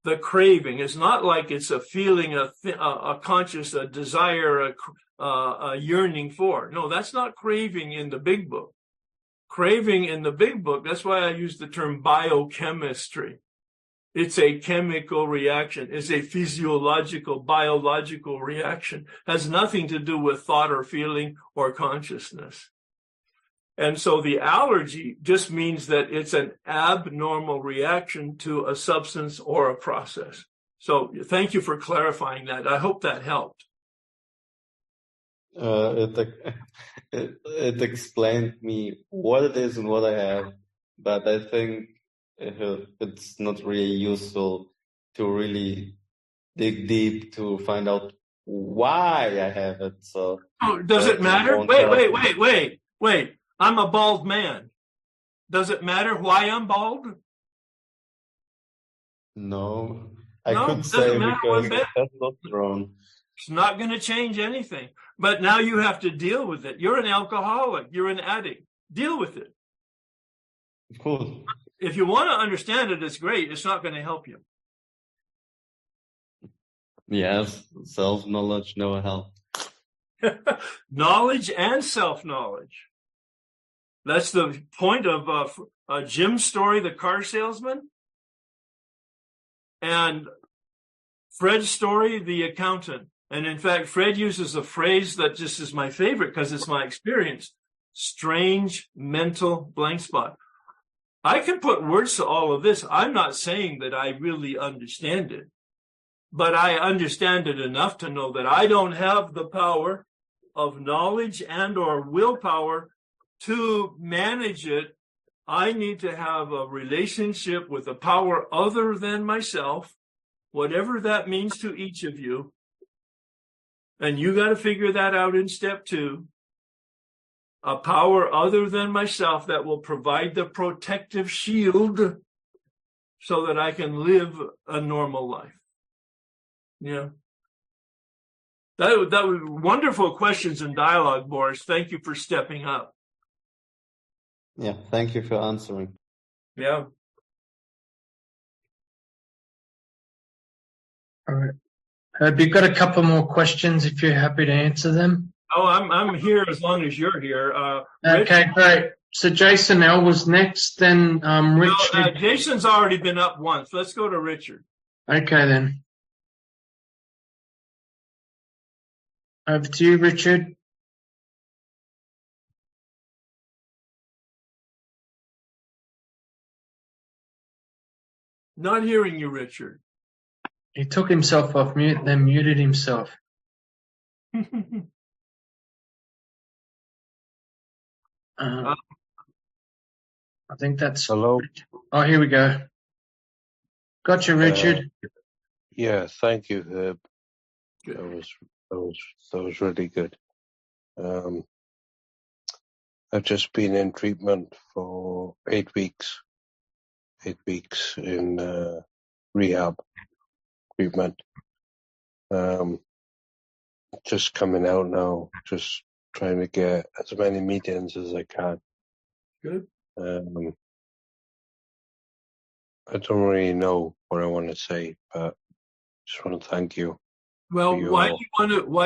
The craving is not like it's a feeling, a conscious, a desire, a yearning for. No, that's not craving in the big book. Craving in the big book, that's why I use the term biochemistry. It's a chemical reaction. It's a physiological, biological reaction. Has nothing to do with thought or feeling or consciousness. And so the allergy just means that it's an abnormal reaction to a substance or a process. So thank you for clarifying that. I hope that helped. It explained me what it is and what I have. but I think it's not really useful to really dig deep to find out why I have it. So Oh, does it that matter? won't help. Wait. I'm a bald man. Does it matter why I'm bald? No, I No, could it say doesn't matter because one bit. of testosterone. It's not going to change anything. But now you have to deal with it. You're an alcoholic. You're an addict. Deal with it. Cool. If you want to understand it, it's great. It's not going to help you. Yes, self-knowledge never helps. Knowledge and self-knowledge. That's the point of Jim's story, the car salesman, and Fred's story, the accountant. And in fact, Fred uses a phrase that just is my favorite because it's my experience: strange mental blank spot. I can put words to all of this. I'm not saying that I really understand it, but I understand it enough to know that I don't have the power of knowledge and or willpower to manage it. I need to have a relationship with a power other than myself, whatever that means to each of you. And you got to figure that out in step 2. A power other than myself that will provide the protective shield so that I can live a normal life. Yeah. That was wonderful questions and dialogue, Boris. Thank you for stepping up. Yeah, thank you for answering. Yeah. All right. Herb, you've got a couple more questions if you're happy to answer them. Oh, I'm here as long as you're here. Okay, great. So Jason L was next, then Richard. No, Jason's already been up once. Let's go to Richard. Okay, then. Over to you, Richard. Not hearing you, Richard. He took himself off mute, then muted himself. I think that's... Hello. Oh, here we go. Gotcha, Richard. Yeah, thank you, Herb. Good. That was really good. I've just been in treatment for 8 weeks. 8 weeks in rehab treatment. Just coming out now, just trying to get as many meetings as I can. Good. I don't really know what I want to say, but just want to thank you. Well, for your- why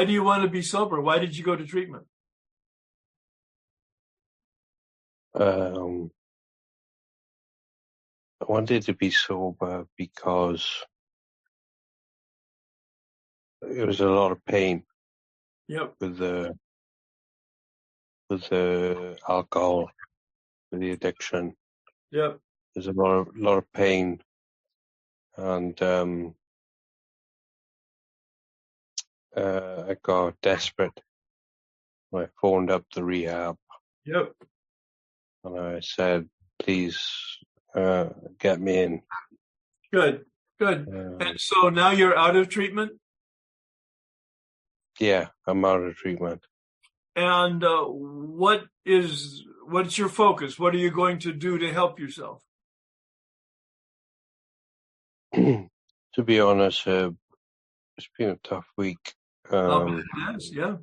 do you want to be sober? Why did you go to treatment? I wanted to be sober because it was a lot of pain Yep. with the alcohol, with the addiction. Yep. There's a lot of pain, and I got desperate. I phoned up the rehab Yep. and I said, "Please, get me in." Good. Good. And so now you're out of treatment? Yeah, I'm out of treatment. And what's your focus? What are you going to do to help yourself? To be honest, it's been a tough week. Yes, yeah.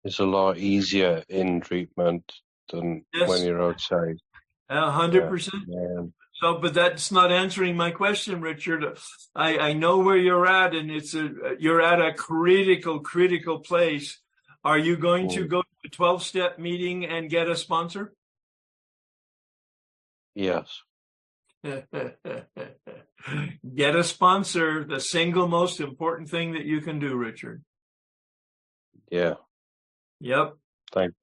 It's a lot easier in treatment than Yes. when you're outside. 100%. Yeah. So, but that's not answering my question, Richard. I know where you're at, and you're at a critical place. Are you going to go to a 12-step meeting and get a sponsor? Yes. Get a sponsor, the single most important thing that you can do, Richard. Yeah. Yep. Thank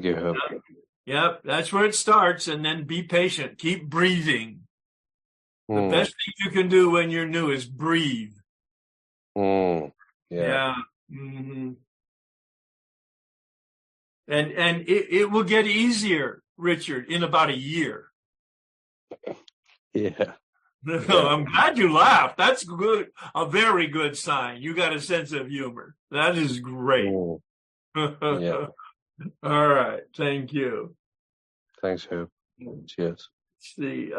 you, Herb. Yep. That's where it starts. And then be patient. Keep breathing. The best thing you can do when you're new is breathe. Yeah. Mm-hmm. And it will get easier. Richard, in about a year. Yeah. I'm glad you laughed. That's good. A very good sign. You got a sense of humor. That is great. Oh, yeah. All right. Thank you. Thanks, Herb. Cheers. Let's see.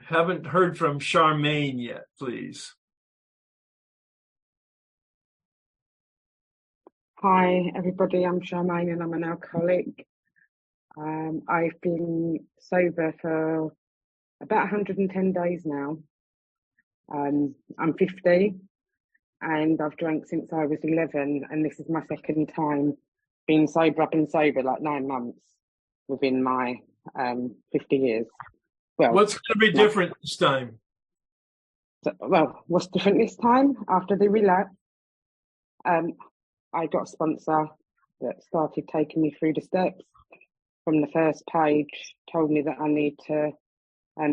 Haven't heard from Charmaine yet, please. Hi, everybody. I'm Charmaine and I'm an alcoholic. I've been sober for about 110 days now. I'm 50 and I've drank since I was 11, and this is my second time being sober. I've been sober like 9 months within my 50 years. Well, What's going to be different this time? What's different this time after the relapse? I got a sponsor that started taking me through the steps. From the first page, told me that I need to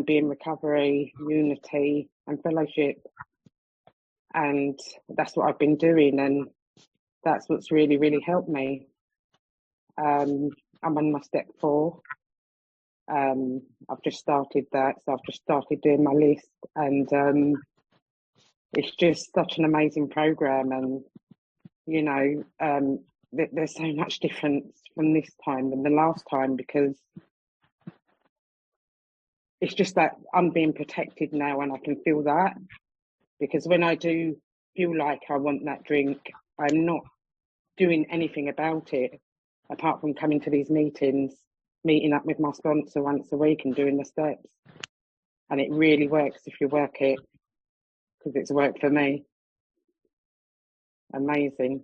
be in recovery, unity and fellowship. And that's what I've been doing, and that's what's really, really helped me. I'm on my step 4. I've just started that, so I've just started doing my list, and it's just such an amazing program. And you know, there's so much difference from this time than the last time, because it's just that I'm being protected now, and I can feel that. Because when I do feel like I want that drink, I'm not doing anything about it apart from coming to these meetings, meeting up with my sponsor once a week and doing the steps. And it really works if you work it, because it's worked for me. Amazing.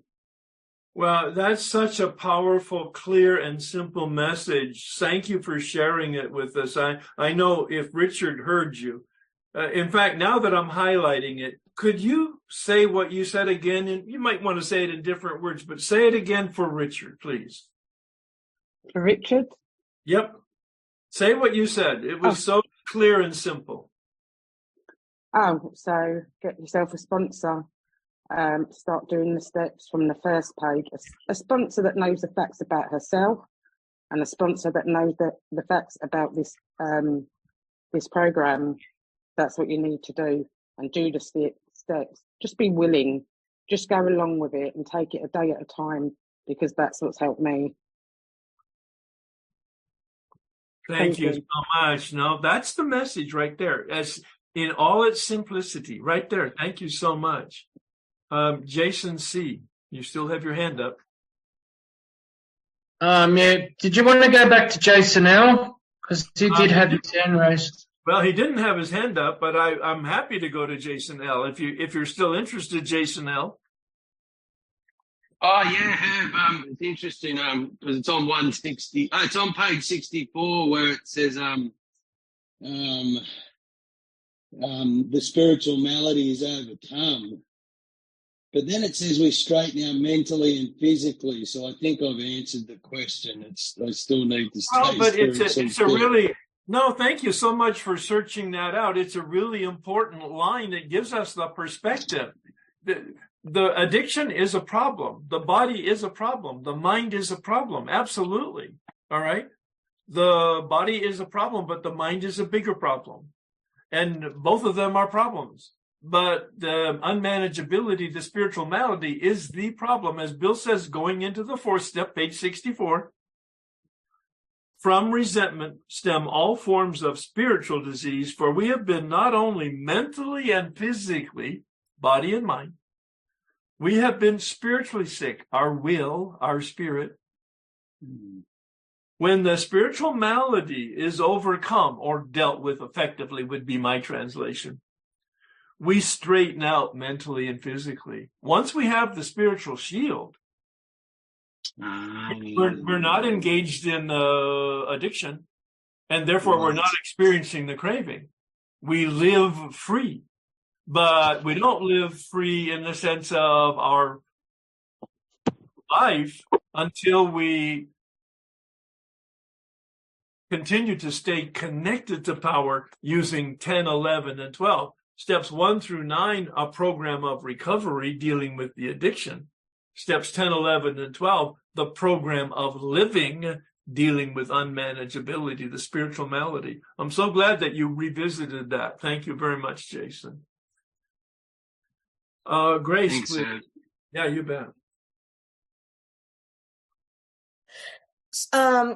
Well, that's such a powerful, clear, and simple message. Thank you for sharing it with us. I know if Richard heard you. In fact, now that I'm highlighting it, could you say what you said again? And you might want to say it in different words, but say it again for Richard, please. For Richard? Yep. Say what you said. It was so clear and simple. So get yourself a sponsor. Start doing the steps from the first page. A sponsor that knows the facts about herself, and a sponsor that knows the facts about this program. That's what you need to do, and do the steps. Just be willing. Just go along with it and take it a day at a time, because that's what's helped me. Thank you so much. No, that's the message right there, as in all its simplicity, right there. Thank you so much. Jason C., you still have your hand up. Yeah. Did you want to go back to Jason L? Because he did have his hand raised. Well, he didn't have his hand up, but I'm happy to go to Jason L. If you're still interested, Jason L. Oh yeah, Herb. It's interesting because it's on 160. It's on page 64 where it says the spiritual malady is overcome. But then it says we straighten out mentally and physically. So I think I've answered the question. I still need to stay. Oh, but it's a really. No, thank you so much for searching that out. It's a really important line that gives us the perspective. The addiction is a problem. The body is a problem. The mind is a problem. Absolutely. All right. The body is a problem, but the mind is a bigger problem. And both of them are problems. But the unmanageability, the spiritual malady, is the problem. As Bill says, going into the 4th step, page 64. From resentment stem all forms of spiritual disease, for we have been not only mentally and physically, body and mind, we have been spiritually sick, our will, our spirit. When the spiritual malady is overcome or dealt with effectively, would be my translation, we straighten out mentally and physically. Once we have the spiritual shield, we're not engaged in addiction, and therefore we're not experiencing the craving. We live free, but we don't live free in the sense of our life until we continue to stay connected to power using 10, 11, and 12. Steps 1 through 9, a program of recovery dealing with the addiction. Steps 10, 11, and 12, the program of living, dealing with unmanageability, the spiritual malady. I'm so glad that you revisited that. Thank you very much, Jason. Grace, Thanks, please. Ed. Yeah, you bet. I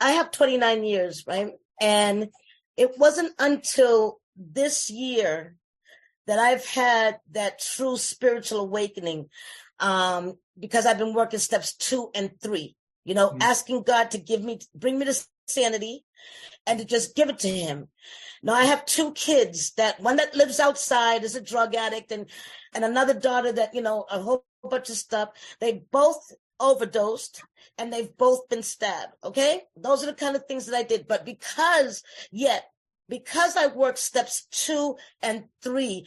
have 29 years, right? And it wasn't until this year that I've had that true spiritual awakening, because I've been working steps 2 and 3, asking God to bring me to sanity and to just give it to him. Now I have 2 kids, one that lives outside is a drug addict, and another daughter that, a whole bunch of stuff. They both overdosed and they've both been stabbed. Okay. Those are the kind of things that I did. But because I worked steps 2 and 3,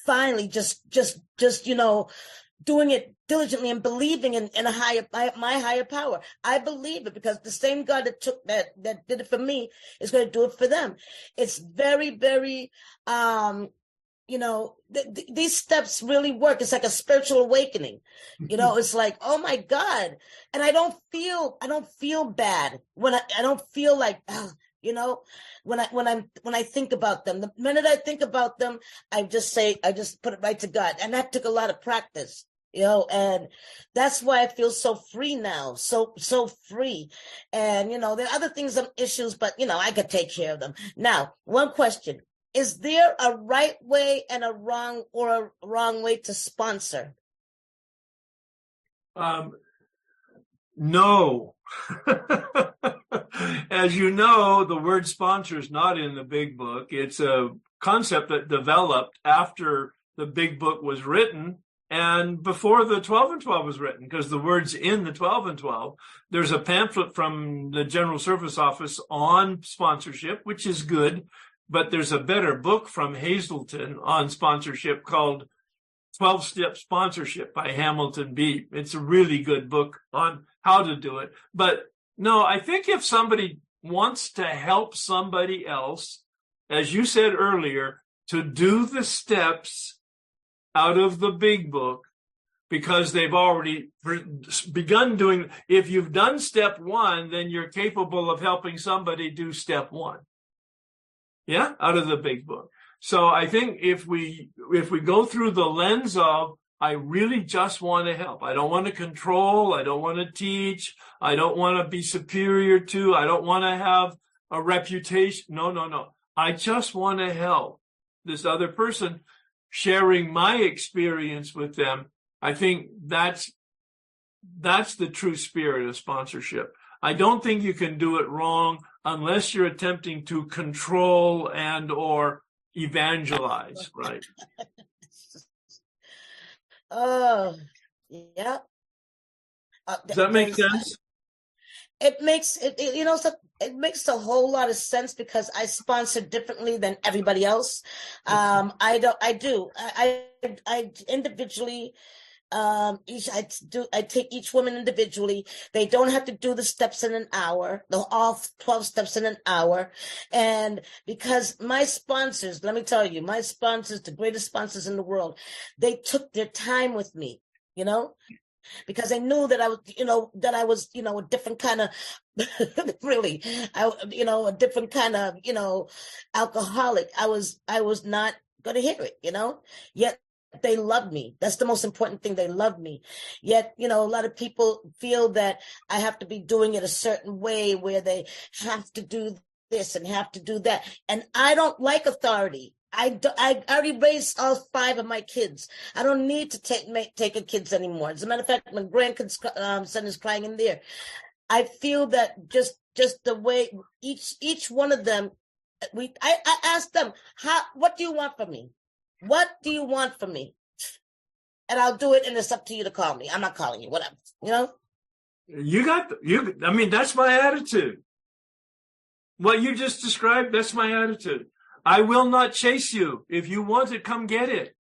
finally just, doing it diligently and believing in my higher power. I believe it because the same God that did it for me is going to do it for them. It's very, very, these steps really work. It's like a spiritual awakening. It's like, oh my God. And I don't feel bad when I don't feel like, when I think about them. The minute I think about them, I just put it right to God. And that took a lot of practice, and that's why I feel so free now, so free. And, there are other things, some issues, but, I could take care of them. Now, one question. Is there a right way and a wrong way to sponsor? No. As you know, the word sponsor is not in the big book. It's a concept that developed after the big book was written and before the 12 and 12 was written, because the word's in the 12 and 12. There's a pamphlet from the General Service Office on sponsorship, which is good. But there's a better book from Hazelton on sponsorship called 12-Step Sponsorship by Hamilton Beebe. It's a really good book on how to do it. But no, I think if somebody wants to help somebody else, as you said earlier, to do the steps out of the big book, because they've already begun doing, if you've done step 1, then you're capable of helping somebody do step 1. Yeah, out of the big book. So I think if we go through the lens of, I really just want to help. I don't want to control. I don't want to teach. I don't want to be superior to. I don't want to have a reputation. No. I just want to help this other person, sharing my experience with them. I think that's the true spirit of sponsorship. I don't think you can do it wrong unless you're attempting to control and or evangelize, right? Oh, yeah. Does that make sense? It makes it makes a whole lot of sense because I sponsor differently than everybody else. I individually. I take each woman individually. They don't have to do the steps in an hour, all 12 steps in an hour. And because my sponsors, let me tell you, my sponsors, the greatest sponsors in the world, they took their time with me, because they knew that I was, a different kind of, really, a different kind of, alcoholic. I was not going to hear it, yet they love me. That's the most important thing. They love me. Yet, a lot of people feel that I have to be doing it a certain way where they have to do this and have to do that. And I don't like authority. I already raised all 5 of my kids. I don't need to take a kids anymore. As a matter of fact, my grandson is crying in there. I feel that just the way each one of them, I asked them, what do you want from me? What do you want from me? And I'll do it, and it's up to you to call me. I'm not calling you, whatever, I mean, that's my attitude. What you just described, that's my attitude. I will not chase you. If you want it, come get it.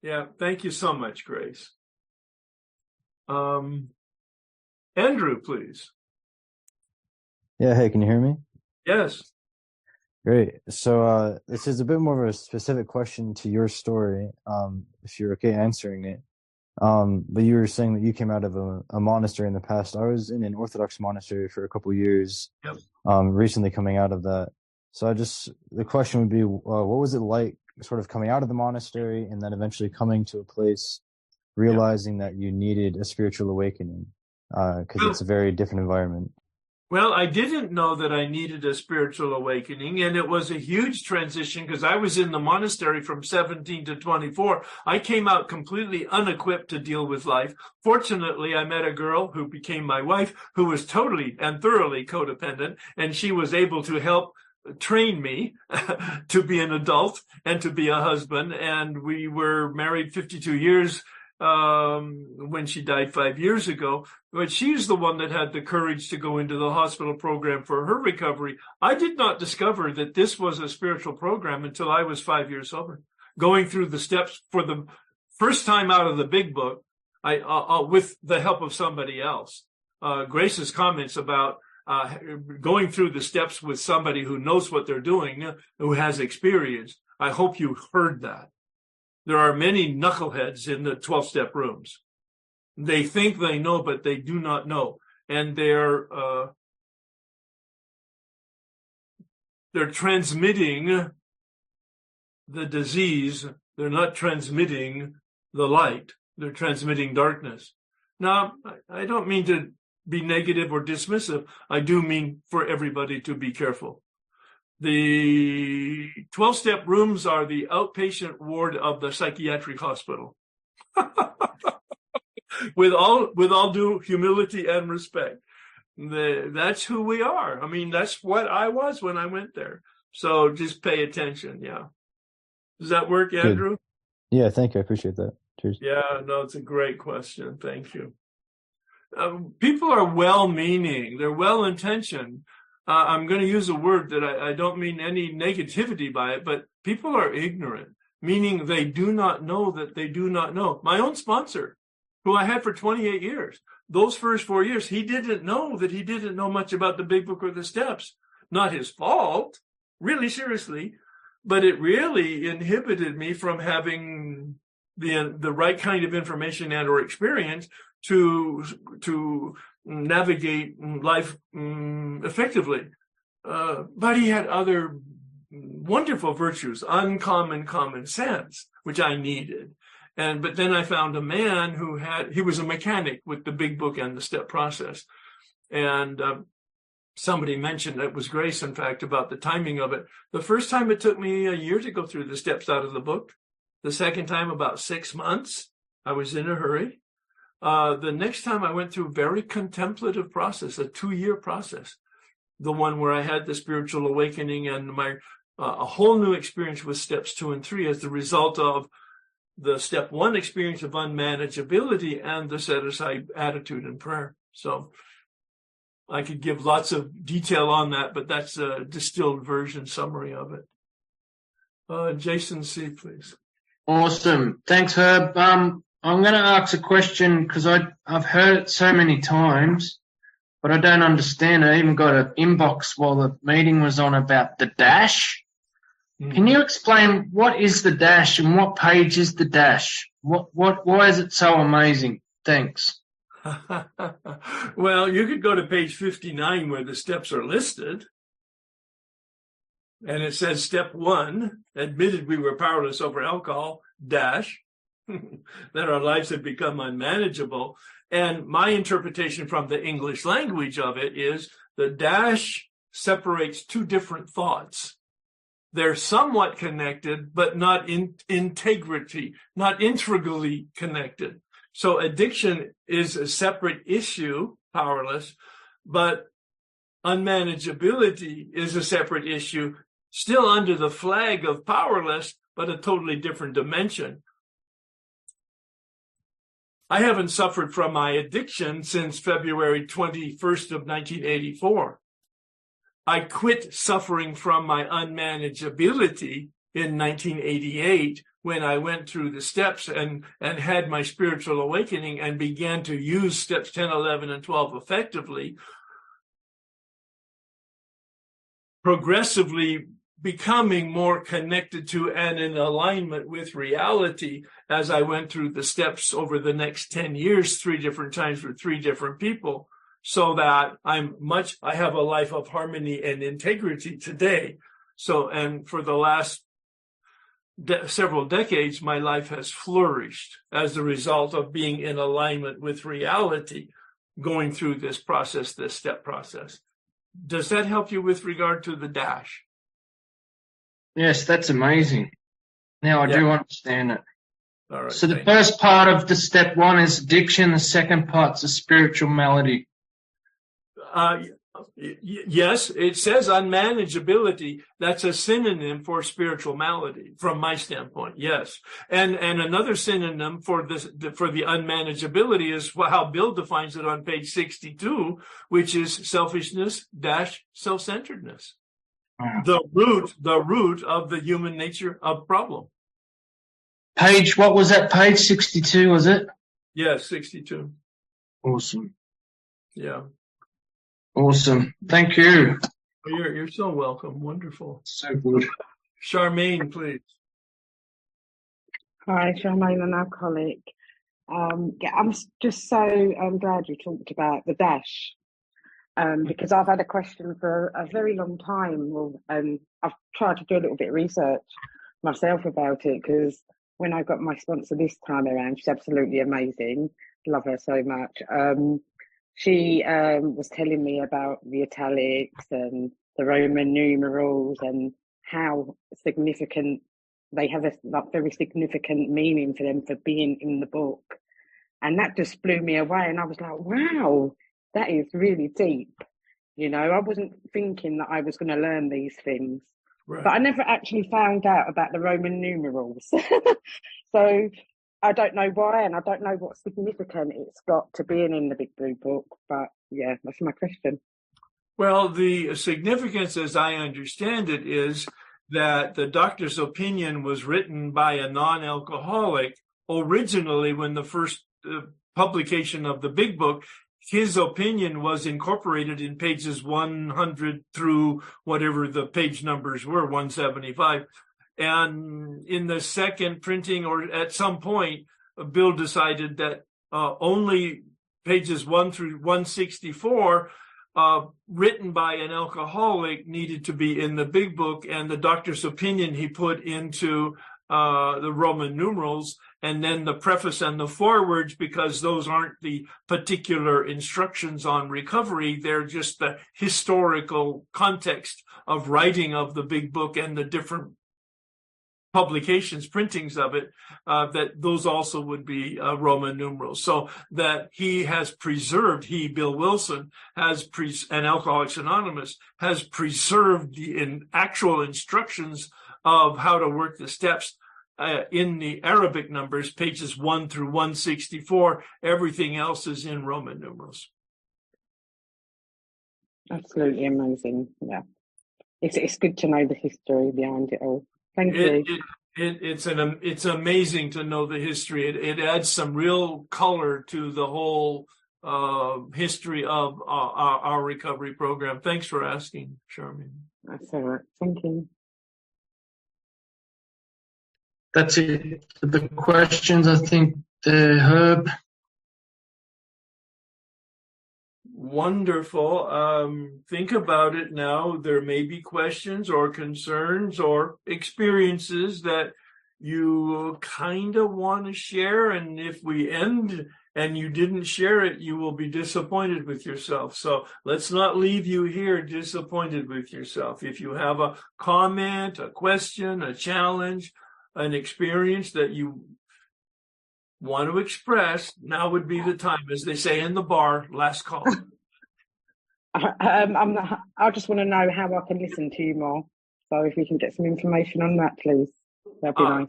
Yeah, thank you so much, Grace. Andrew, please. Yeah, hey, can you hear me? Yes. Great. So this is a bit more of a specific question to your story, if you're okay answering it. But you were saying that you came out of a monastery in the past. I was in an Orthodox monastery for a couple years. Yep. Recently coming out of that. So the question would be, what was it like sort of coming out of the monastery and then eventually coming to a place, realizing that you needed a spiritual awakening? Because it's a very different environment. Well, I didn't know that I needed a spiritual awakening, and it was a huge transition because I was in the monastery from 17 to 24. I came out completely unequipped to deal with life. Fortunately, I met a girl who became my wife who was totally and thoroughly codependent, and she was able to help train me to be an adult and to be a husband. And we were married 52 years when she died 5 years ago. But she's the one that had the courage to go into the hospital program for her recovery. I did not discover that this was a spiritual program until I was 5 years sober, going through the steps for the first time out of the big book, with the help of somebody else. Grace's comments about going through the steps with somebody who knows what they're doing, who has experience. I hope you heard that. There are many knuckleheads in the 12-step rooms. They think they know, but they do not know. And they're transmitting the disease. They're not transmitting the light. They're transmitting darkness. Now, I don't mean to be negative or dismissive. I do mean for everybody to be careful. The 12-step rooms are the outpatient ward of the psychiatric hospital. With all due humility and respect. That's who we are. I mean, that's what I was when I went there. So just pay attention. Yeah. Does that work, Andrew? Good. Yeah, thank you. I appreciate that. Cheers. Yeah, no, it's a great question. Thank you. People are well-meaning. They're well-intentioned. I'm going to use a word that I don't mean any negativity by it, but people are ignorant, meaning they do not know that they do not know. My own sponsor, who I had for 28 years, those first 4 years, he didn't know that he didn't know much about the big book or the steps. Not his fault, really seriously, but it really inhibited me from having the right kind of information and or experience to navigate life effectively. But he had other wonderful virtues, uncommon common sense, which I needed. But then I found a man he was a mechanic with the big book and the step process. And somebody mentioned, it was Grace, in fact, about the timing of it. The first time it took me a year to go through the steps out of the book. The second time about 6 months. I was in a hurry. The next time I went through a very contemplative process, a 2-year process. The one where I had the spiritual awakening and a whole new experience with steps 2 and 3 as the result of the step 1 experience of unmanageability and the set-aside attitude and prayer. So I could give lots of detail on that, but that's a distilled version summary of it. Jason C., please. Awesome. Thanks, Herb. I'm going to ask a question because I've heard it so many times, but I don't understand. I even got an inbox while the meeting was on about the dash. Can you explain what is the dash and what page is the dash? Why is it so amazing? Thanks. Well, you could go to page 59 where the steps are listed. And it says step 1, admitted we were powerless over alcohol, dash, that our lives had become unmanageable. And my interpretation from the English language of it is the dash separates 2 different thoughts. They're somewhat connected, but not in integrity, not integrally connected. So addiction is a separate issue, powerless, but unmanageability is a separate issue, still under the flag of powerless, but a totally different dimension. I haven't suffered from my addiction since February 21st of 1984. I quit suffering from my unmanageability in 1988 when I went through the steps and had my spiritual awakening and began to use steps 10, 11, and 12 effectively, progressively becoming more connected to and in alignment with reality as I went through the steps over the next 10 years, 3 different times with 3 different people, so that I have a life of harmony and integrity today. So, and for the last several decades, my life has flourished as a result of being in alignment with reality, going through this process, this step process. Does that help you with regard to the dash? Yes, that's amazing. Now I do understand it. All right. So the first part of the step 1 is addiction. The second part's a spiritual malady. Yes, it says unmanageability. That's a synonym for spiritual malady from my standpoint. Yes. And another synonym for the unmanageability is how Bill defines it on page 62, which is selfishness - self-centeredness. Wow. The root of the human nature of problem. Page, what was that? Page 62, was it? Yes, 62. Awesome. Yeah. Awesome. Thank you. You're so welcome. Wonderful. So good. Charmaine, please. Hi, Charmaine, an alcoholic. I'm just so glad you talked about the dash, because I've had a question for a very long time. I've tried to do a little bit of research myself about it, because when I got my sponsor this time around, she's absolutely amazing. Love her so much. She was telling me about the italics and the Roman numerals and how significant they have a very significant meaning for them for being in the book. And that just blew me away. And I was like, wow, that is really deep. You know, I wasn't thinking that I was going to learn these things. Right. But I never actually found out about the Roman numerals. So I don't know why, and I don't know what significance it's got to being in the Big Blue Book, but yeah, that's my question. Well, the significance, as I understand it, is that the doctor's opinion was written by a non-alcoholic. Originally, when the first publication of the Big Book, his opinion was incorporated in pages 100 through whatever the page numbers were, 175. And in the second printing, or at some point, Bill decided that only pages 1 through 164 written by an alcoholic needed to be in the Big Book, and the doctor's opinion he put into the Roman numerals, and then the preface and the forewords, because those aren't the particular instructions on recovery. They're just the historical context of writing of the Big Book and the different publications, printings of it, that those also would be Roman numerals. So that he has preserved, Bill Wilson, and Alcoholics Anonymous, has preserved the actual instructions of how to work the steps in the Arabic numbers, pages 1 through 164. Everything else is in Roman numerals. Absolutely amazing. Yeah. It's good to know the history behind it all. Thank you. It's amazing to know the history. It adds some real color to the whole history of our recovery program. Thanks for asking, Charmaine. That's all right. Thank you. That's it for the questions, I think, Herb. Wonderful. Think about it now. There may be questions or concerns or experiences that you kind of want to share. And if we end and you didn't share it, you will be disappointed with yourself. So let's not leave you here disappointed with yourself. If you have a comment, a question, a challenge, an experience that you want to express, now would be the time, as they say in the bar, last call. I just want to know how I can listen to you more. So if we can get some information on that, please, that'd be nice.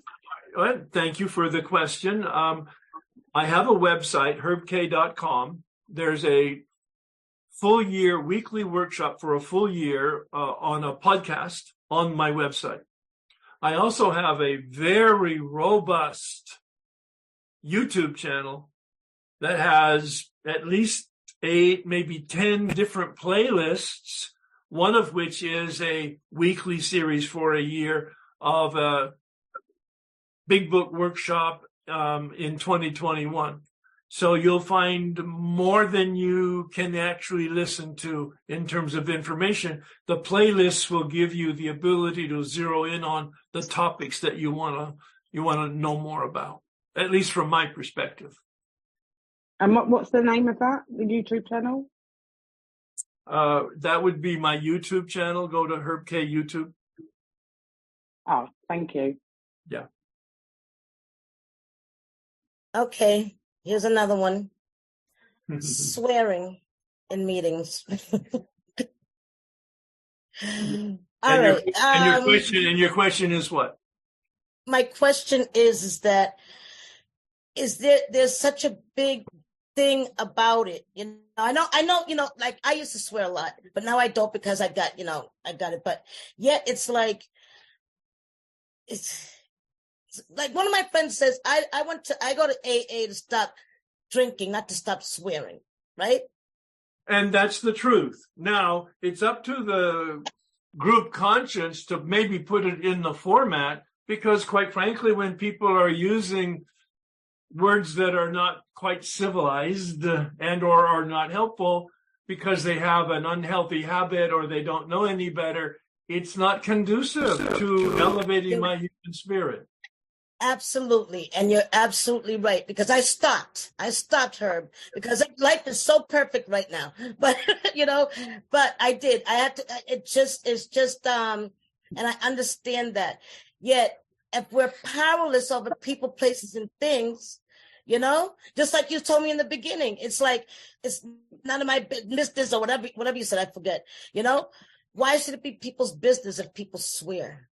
Thank you for the question. I have a website, herbk.com. There's a full year weekly workshop for a full year on a podcast on my website. I also have a very robust YouTube channel that has at least 8, maybe 10 different playlists one of which is a weekly series for a year of a big book workshop in 2021. So you'll find more than you can actually listen to in terms of information. The playlists will give you the ability to zero in on the topics that you want to know more about, at least from my perspective. And what's the name of that? The YouTube channel? That would be my YouTube channel. Go to Herb K YouTube. Oh, thank you. Yeah. Okay, here's another one. Swearing in meetings. All right. And your question is what? My question is that there's such a big thing about it. I know, like I used to swear a lot, but now I don't because I got it. But yet it's like one of my friends says, I go to AA to stop drinking, not to stop swearing, right? And that's the truth. Now, it's up to the group conscience to maybe put it in the format, because quite frankly, when people are using words that are not quite civilized and or are not helpful because they have an unhealthy habit or they don't know any better, it's not conducive to elevating my human spirit. Absolutely. And you're absolutely right, because I stopped, Herb, because life is so perfect right now. But, but I did. I had to, it's just, and I understand that. Yet, if we're powerless over people, places, and things, just like you told me in the beginning, it's like, it's none of my business or whatever you said, I forget, why should it be people's business if people swear?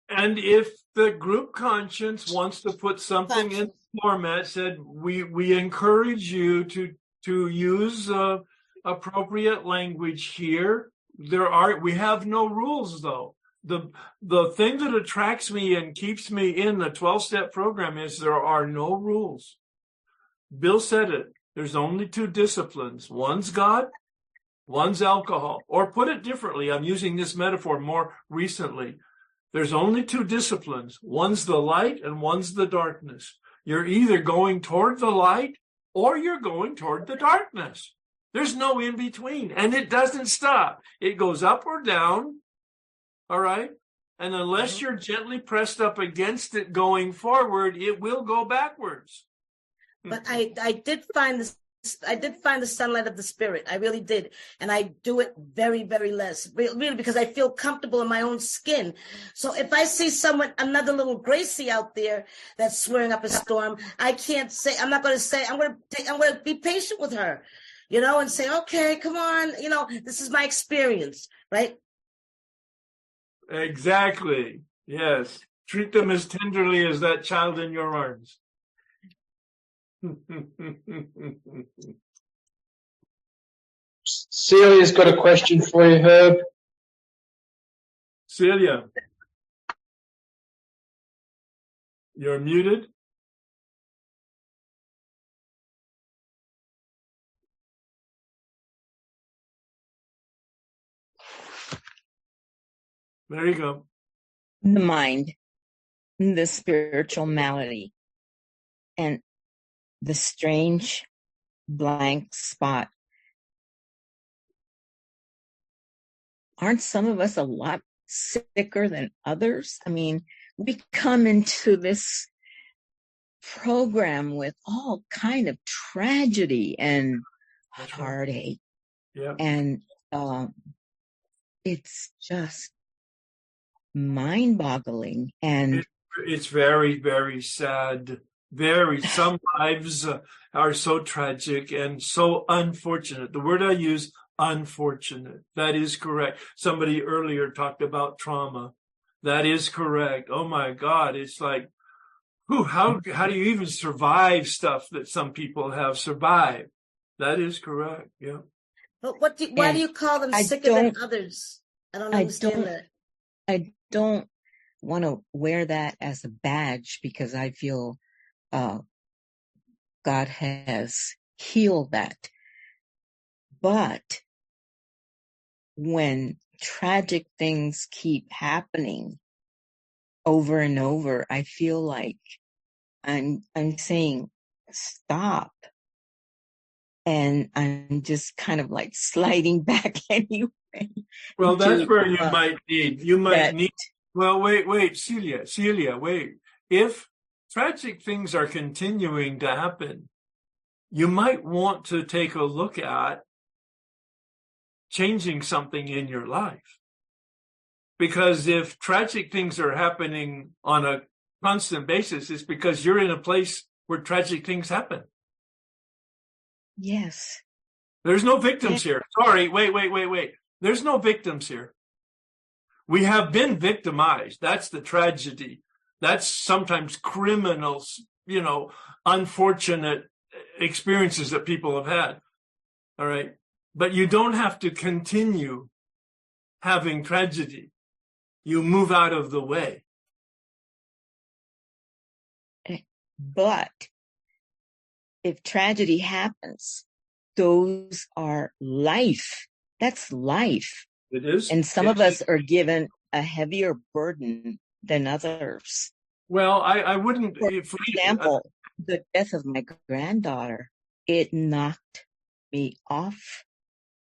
And if the group conscience wants to put something in the format, said we encourage you to use appropriate language here. We have no rules though. The thing that attracts me and keeps me in the 12-step program is there are no rules. Bill said it. There's only two disciplines. One's God, one's alcohol. Or put it differently, I'm using this metaphor more recently. There's only two disciplines. One's the light and one's the darkness. You're either going toward the light or you're going toward the darkness. There's no in between, and it doesn't stop. It goes up or down, all right? And unless you're gently pressed up against it going forward, it will go backwards. But I did find the sunlight of the spirit. I really did. And I do it very, very less, really, because I feel comfortable in my own skin. So if I see another little Gracie out there that's swearing up a storm, I'm going to be patient with her, and say, okay, come on, this is my experience, right? Exactly. Yes. Treat them as tenderly as that child in your arms. Celia's got a question for you, Herb. Celia, you're muted. There you go. The mind, the spiritual malady, and the strange blank spot. Aren't some of us a lot sicker than others? I mean, we come into this program with all kind of tragedy and heartache. Yeah. And it's just mind-boggling. And it's very, very sad. Some lives are so tragic and so unfortunate. The word I use, unfortunate. That is correct. Somebody earlier talked about trauma. That is correct. Oh my God. It's like, how do you even survive stuff that some people have survived? That is correct. Yeah. But why do you call them sicker than others? I don't understand that. I don't want to wear that as a badge, because I feel God has healed that. But when tragic things keep happening over and over, I feel like I'm saying stop. And I'm just kind of like sliding back anyway. Well, that's into, where you might that- need, well, wait, Celia, wait. If tragic things are continuing to happen, you might want to take a look at changing something in your life. Because if tragic things are happening on a constant basis, it's because you're in a place where tragic things happen. Yes. There's no victims here. Sorry, wait. There's no victims here. We have been victimized. That's the tragedy. That's sometimes criminals, unfortunate experiences that people have had. All right. But you don't have to continue having tragedy. You move out of the way. But if tragedy happens, those are life. That's life. It is. And some of us are given a heavier burden than others. Well, I wouldn't. For example, the death of my granddaughter, it knocked me off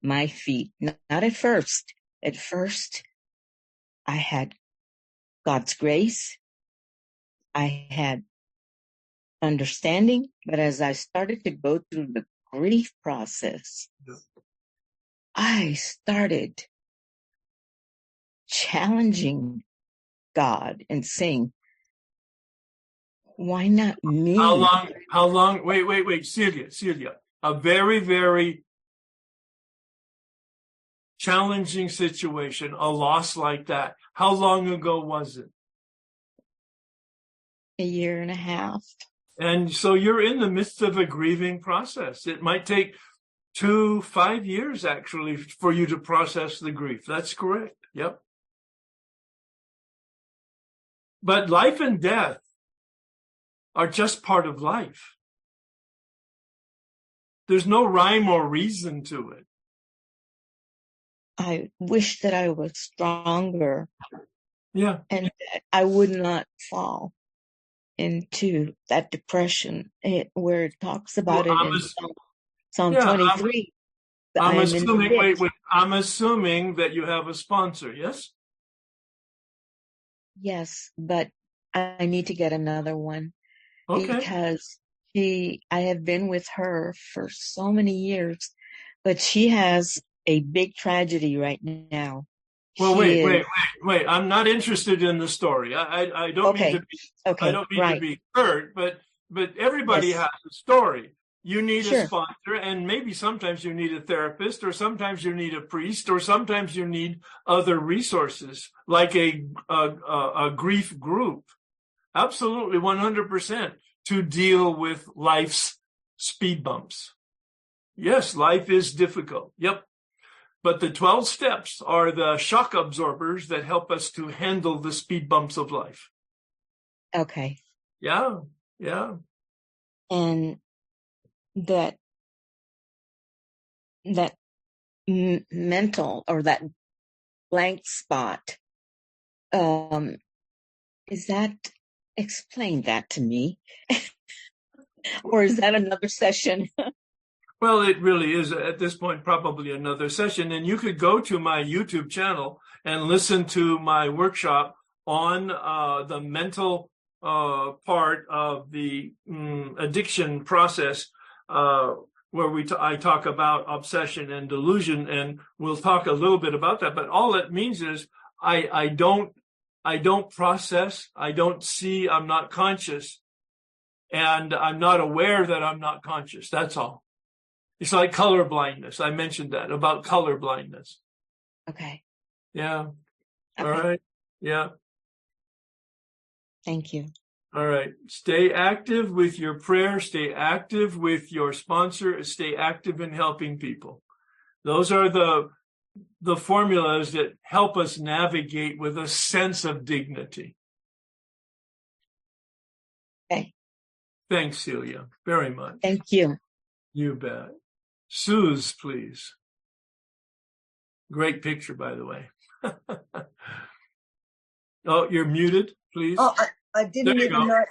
my feet. Not at first. At first, I had God's grace. I had understanding. But as I started to go through the grief process, I started challenging God and saying, why not me? How long? Wait, Celia. A very, very challenging situation, a loss like that. How long ago was it? A year and a half. And so you're in the midst of a grieving process. It might take 5 years actually for you to process the grief. That's correct. Yep. But life and death are just part of life. There's no rhyme or reason to it. I wish that I was stronger. Yeah. And that I would not fall into that depression where it talks about it in Psalm 23. I'm assuming that you have a sponsor, yes? Yes, but I need to get another one. Okay. Because I have been with her for so many years, but she has a big tragedy right now. Well, wait. I'm not interested in the story. I don't mean to be. I don't mean to be hurt, but everybody has a story. You need a sponsor, and maybe sometimes you need a therapist, or sometimes you need a priest, or sometimes you need other resources like a grief group. Absolutely, 100% to deal with life's speed bumps. Yes, life is difficult. Yep. But the 12 steps are the shock absorbers that help us to handle the speed bumps of life. Okay. Yeah. And that mental or that blank spot, explain that to me. Or is that another session? Well, it really is at this point probably another session. And you could go to my YouTube channel and listen to my workshop on the mental part of the addiction process, where I talk about obsession and delusion, and we'll talk a little bit about that. But all it means is I don't process, I don't see, I'm not conscious, and I'm not aware that I'm not conscious. That's all. It's like color blindness. I mentioned that about color blindness. Okay. Yeah. Okay. All right. Yeah. Thank you. All right. Stay active with your prayer. Stay active with your sponsor. Stay active in helping people. Those are the formulas that help us navigate with a sense of dignity. Okay. Thanks, Celia, very much. Thank you. You bet. Suze, please. Great picture, by the way. Oh, you're muted, please. Oh, I didn't There you even go. know.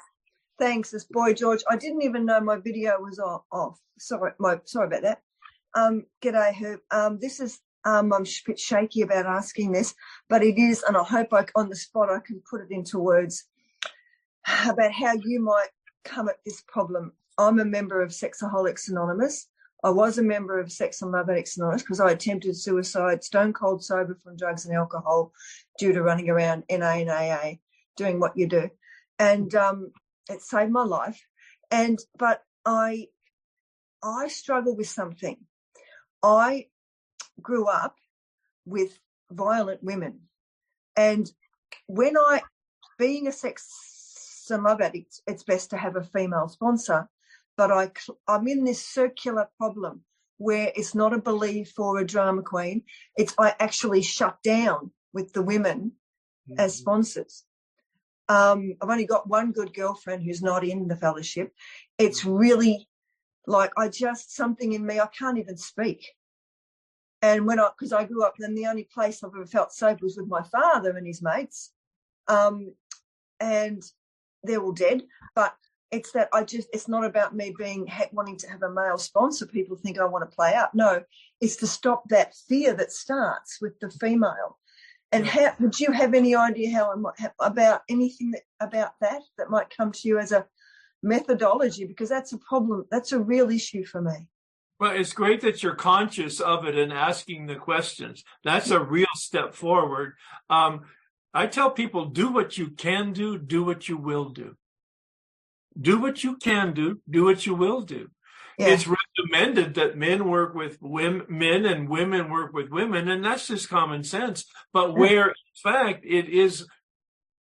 Thanks, it's Boy George. I didn't even know my video was off. Sorry about that. G'day, Herb. This is I'm a bit shaky about asking this, but it is, and I hope on the spot I can put it into words about how you might come at this problem. I'm a member of Sexaholics Anonymous. I was a member of Sex and Love Addicts Anonymous because I attempted suicide, stone cold sober from drugs and alcohol, due to running around NA and AA, doing what you do, and it saved my life. But I struggle with something. I grew up with violent women, and being a sex and love addict, it's best to have a female sponsor. But I'm in this circular problem where it's not a believe for a drama queen. I actually shut down with the women as sponsors. I've only got one good girlfriend who's not in the fellowship. It's really like something in me, I can't even speak. And because I grew up, then the only place I've ever felt safe was with my father and his mates. And they're all dead. But it's that it's not about me wanting to have a male sponsor. People think I want to play up. No, it's to stop that fear that starts with the female. And would you have any idea how I might about anything about that might come to you as a methodology? Because that's a problem. That's a real issue for me. Well, it's great that you're conscious of it and asking the questions. That's a real step forward. I tell people, do what you can do what you will do. Do what you can do what you will do. Yeah. It's recommended that men work with men and women work with women, and that's just common sense. But where, in fact, it is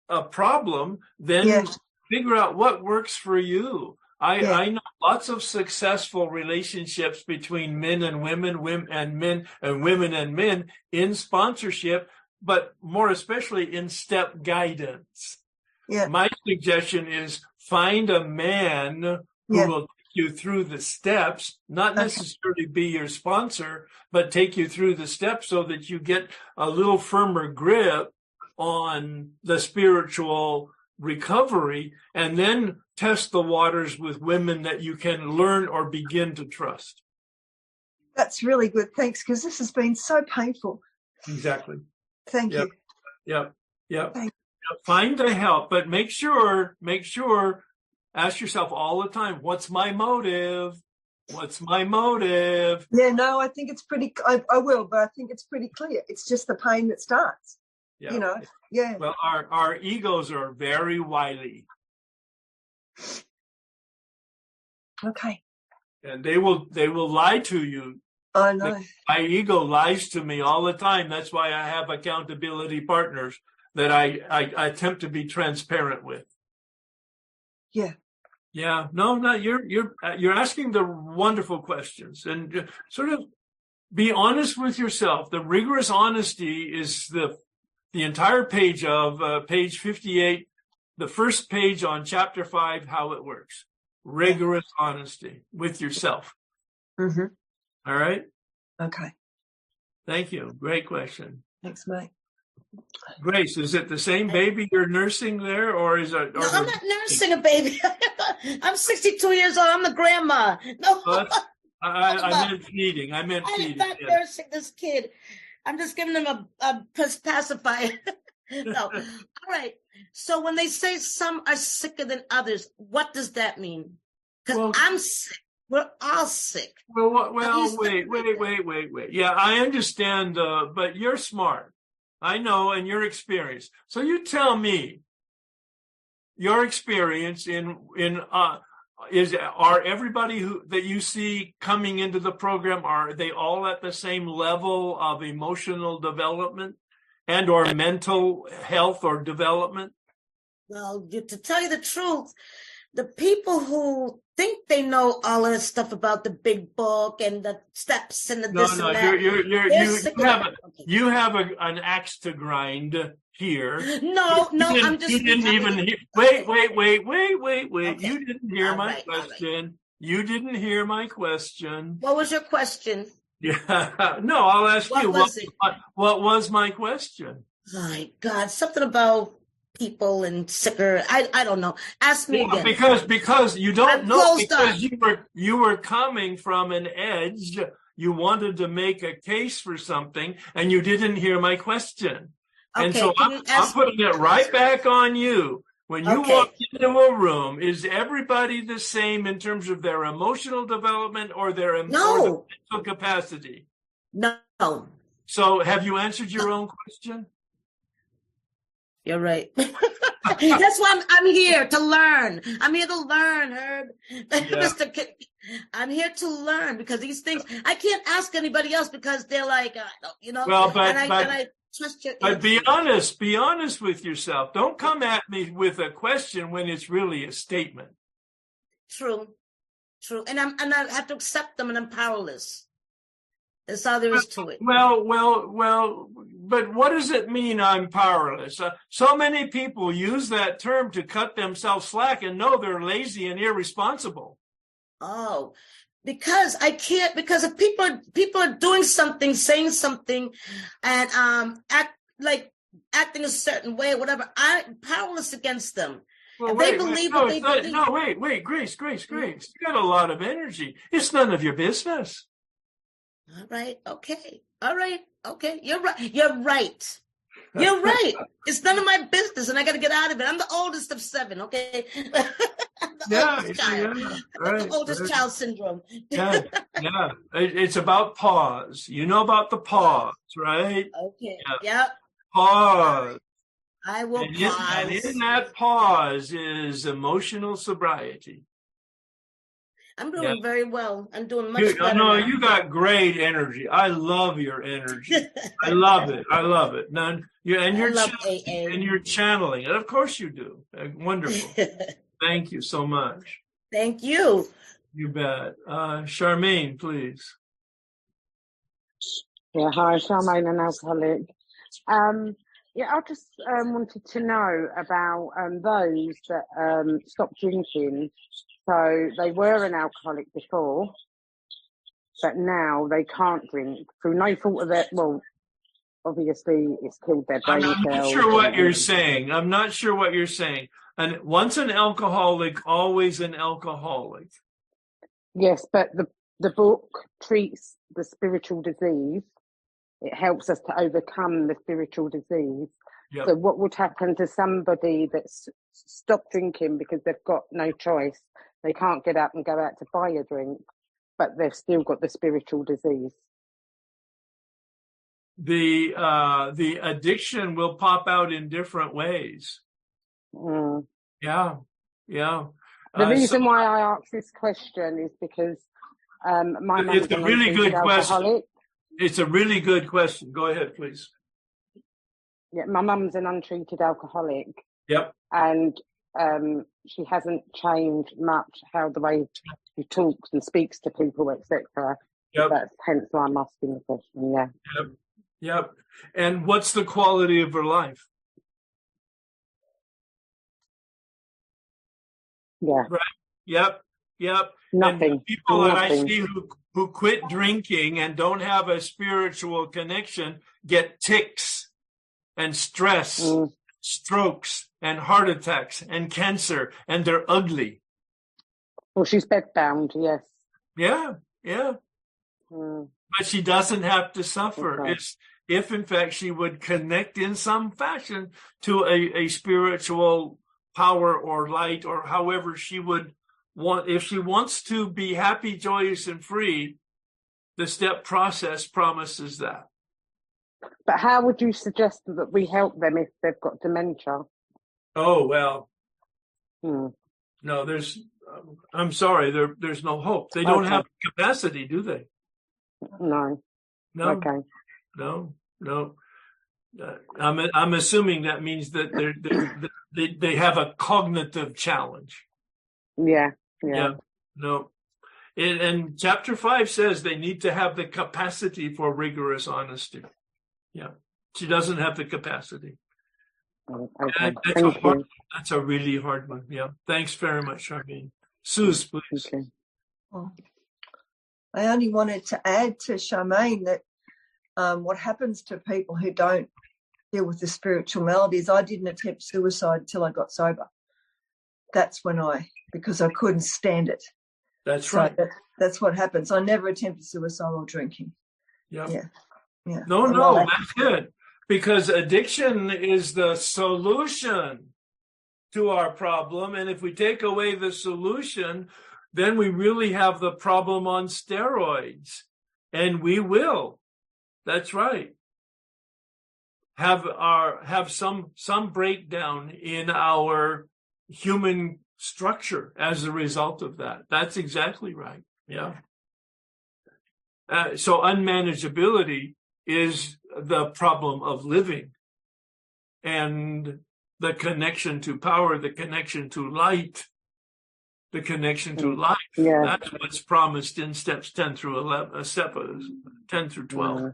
a problem, then figure out what works for you. I know lots of successful relationships between men and women, women and men, and women and men in sponsorship, but more especially in step guidance. Yeah. My suggestion is find a man who will take you through the steps, not necessarily be your sponsor, but take you through the steps so that you get a little firmer grip on the spiritual recovery, and then test the waters with women that you can learn or begin to trust. That's really good. Thanks, because this has been so painful. Exactly. Thank you. Yep. Find the help, but make sure, ask yourself all the time, what's my motive? What's my motive? Yeah, no, I think it's pretty, I will, but I think it's pretty clear. It's just the pain that starts. Yeah. You know, yeah. Well, our egos are very wily. Okay. And they will lie to you. I know. My ego lies to me all the time. That's why I have accountability partners that I attempt to be transparent with. Yeah. Yeah. No, you're asking the wonderful questions, and sort of be honest with yourself. The rigorous honesty is the entire page of page 58, the first page on chapter 5, how it works. Rigorous honesty with yourself. Mm-hmm. All right? Okay. Thank you. Great question. Thanks, mate. Grace, is it the same baby you're nursing there, or is it? No, I'm not nursing a baby. I'm 62 years old. I'm the grandma. No. I meant feeding. I meant feeding. I'm not nursing this kid. I'm just giving them a pacifier. No. All right. So when they say some are sicker than others, what does that mean? Because I'm sick. We're all sick. Well, wait. Yeah, I understand, but you're smart. I know, and you're experienced. So you tell me your experience are everybody that you see coming into the program, are they all at the same level of emotional development and or mental health or development? Well, to tell you the truth, the people who think they know all of this stuff about the big book and the steps and the this and that. You have an axe to grind here. No, I'm just. You didn't even hear. Wait. Okay. You didn't hear my question. Right. You didn't hear my question. What was your question? Yeah. No, I'll ask What you. was it? What was my question? My God, something about people and sicker. I don't know. Ask me Well, again. because you don't I'm know, closed because up. you were coming from an edge. You wanted to make a case for something, and you didn't hear my question. And Okay, so can you I'm ask? putting it right back on you. When you Okay. walk into a room, is everybody the same in terms of their emotional development or their or No, the mental capacity? no, So have you answered your own question? you're right. That's why I'm here to learn. I'm here to learn, Herb. Mr. I'm here to learn because these things I can't ask anybody else because they're like, you know. Well, and I trust your But be answers. honest with yourself. Don't come at me with a question when it's really a statement. True, and I have to accept them, and I'm powerless. That's all there is to it. Well, but what does it mean I'm powerless? So many people use that term to cut themselves slack and know they're lazy and irresponsible. Oh, because I can't. Because if people are doing something, saying something, and acting a certain way, whatever, I'm powerless against them. Well, If wait, they believe no, what they believe. no, wait, Grace. You got a lot of energy. It's none of your business. All right. Okay. All right. Okay. You're right. You're right. You're right. It's none of my business, and I got to get out of it. I'm the oldest of 7. Okay. I'm the oldest child. Right, the oldest child syndrome. yeah. It's about pause. You know about the pause, right? Okay. Yeah. Yep. Pause. I will And pause. in that pause is emotional sobriety. I'm doing very well. I'm doing much better No, now. you got great energy. I love your energy. I love it. You're channeling it. Of course you do. Wonderful. Thank you so much. Thank you. You bet. Charmaine, please. Yeah, hi, Charmaine, an alcoholic. I just wanted to know about those that stopped drinking. So they were an alcoholic before, but now they can't drink through no fault of their. Well, obviously, it's killed their brain cells. I'm not sure what you're saying. And once an alcoholic, always an alcoholic. Yes, but the book treats the spiritual disease. It helps us to overcome the spiritual disease. Yep. So what would happen to somebody that's stopped drinking because they've got no choice? They can't get up and go out to buy a drink, but they've still got the spiritual disease. The addiction will pop out in different ways. Mm. Yeah. The reason why I ask this question is because my mum is a really good question. Alcoholic. It's a really good question. Go ahead, please. Yeah, my mum's an untreated alcoholic. Yep. And she hasn't changed much the way she talks and speaks to people, etc. Yep. That's hence why I'm asking the question. Yeah. Yep. And what's the quality of her life? Yeah. Right. Yep. Nothing. And people that I see who quit drinking and don't have a spiritual connection get tics and stress, strokes and heart attacks and cancer, and they're ugly. Well, she's bedbound, yes. Yeah. But she doesn't have to suffer. Okay. It's if, in fact, she would connect in some fashion to a spiritual power or light, or however she would want. If she wants to be happy, joyous, and free, the step process promises that. But how would you suggest that we help them if they've got dementia? Oh, well, no, I'm sorry, there's no hope. They don't have the capacity, do they? No. Okay. No. I'm assuming that means that they have a cognitive challenge. Yeah. No. And chapter 5 says they need to have the capacity for rigorous honesty. Yeah. She doesn't have the capacity. Okay. That's a really hard one. Yeah. Thanks very much, Charmaine. Suze, please. Okay. I only wanted to add to Charmaine that what happens to people who don't deal with the spiritual maladies, I didn't attempt suicide until I got sober. That's when because I couldn't stand it. That's right. That's what happens. I never attempted suicide or drinking. Yep. Yeah. No, that's good. Because addiction is the solution to our problem. And if we take away the solution, then we really have the problem on steroids. And we will. That's right. Have some breakdown in our human structure as a result of that. That's exactly right. Yeah. So unmanageability is the problem of living, and the connection to power, the connection to light, the connection to life. Yeah. That's what's promised in steps 10 through 10 through 12. Yeah.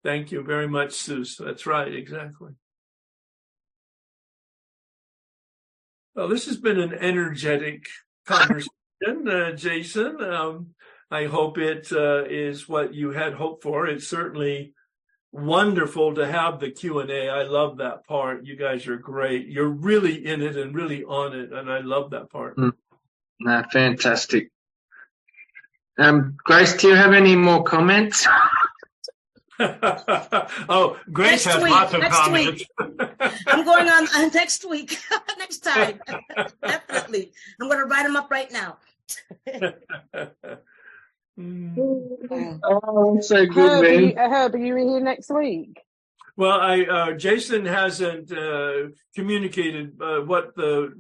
Thank you very much, Seuss. That's right, exactly. Well, this has been an energetic conversation, Jason. I hope it is what you had hoped for. It's certainly wonderful to have the Q&A. I love that part. You guys are great. You're really in it and really on it, and I love that part. No, fantastic. Grace, do you have any more comments? Oh, Grace has lots of comments. I'm going on next week. Next time. Definitely. I'm going to write them up right now. Oh, so good, man. Herb, are you here next week? Well, Jason hasn't communicated what the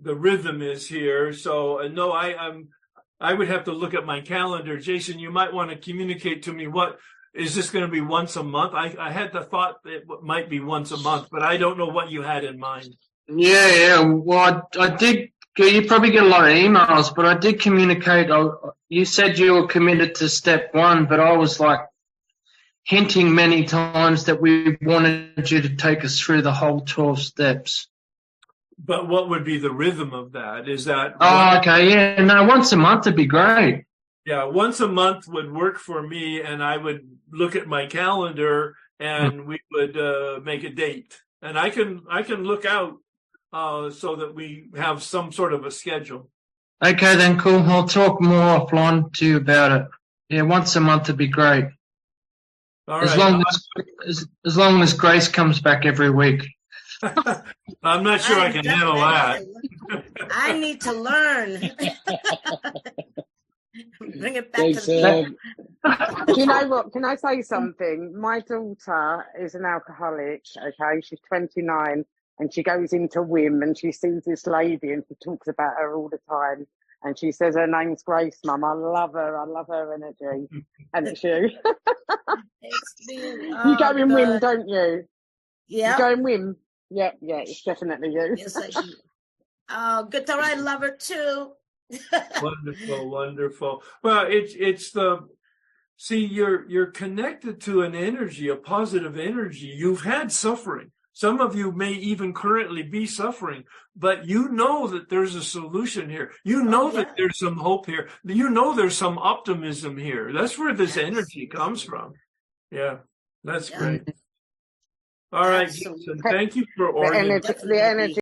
rhythm is here. So no, I would have to look at my calendar. Jason, you might want to communicate to me what. Is this going to be once a month? I had the thought it might be once a month, but I don't know what you had in mind. Yeah. Well, I did. You probably get a lot of emails, but I did communicate. You said you were committed to step 1, but I was like hinting many times that we wanted you to take us through the whole 12 steps. But what would be the rhythm of that? Is that? Oh, okay. Yeah. No, once a month would be great. Yeah, once a month would work for me, and I would look at my calendar and we would make a date. And I can look out so that we have some sort of a schedule. Okay, then cool. I'll talk more offline to you about it. Yeah, once a month would be great. All as right. As long as Grace comes back every week. I'm not sure I can handle that. I need to learn. Bring it back Thanks, to the Do you know what? Can I say something? My daughter is an alcoholic, okay? She's 29 and she goes into WIM and she sees this lady and she talks about her all the time. And she says her name's Grace, Mum. I love her energy. And it's you. You go in WIM, don't you? Yeah. You go in WIM? Yeah, it's definitely you. Yes, I do. Oh, good. I love her too. Wonderful. Well, it's you're connected to an energy, a positive energy. You've had suffering. Some of you may even currently be suffering, but you know that there's a solution here. You know that there's some hope here. You know there's some optimism here. That's where this energy comes from. Yeah, that's great. All right, Jason, thank you for the energy.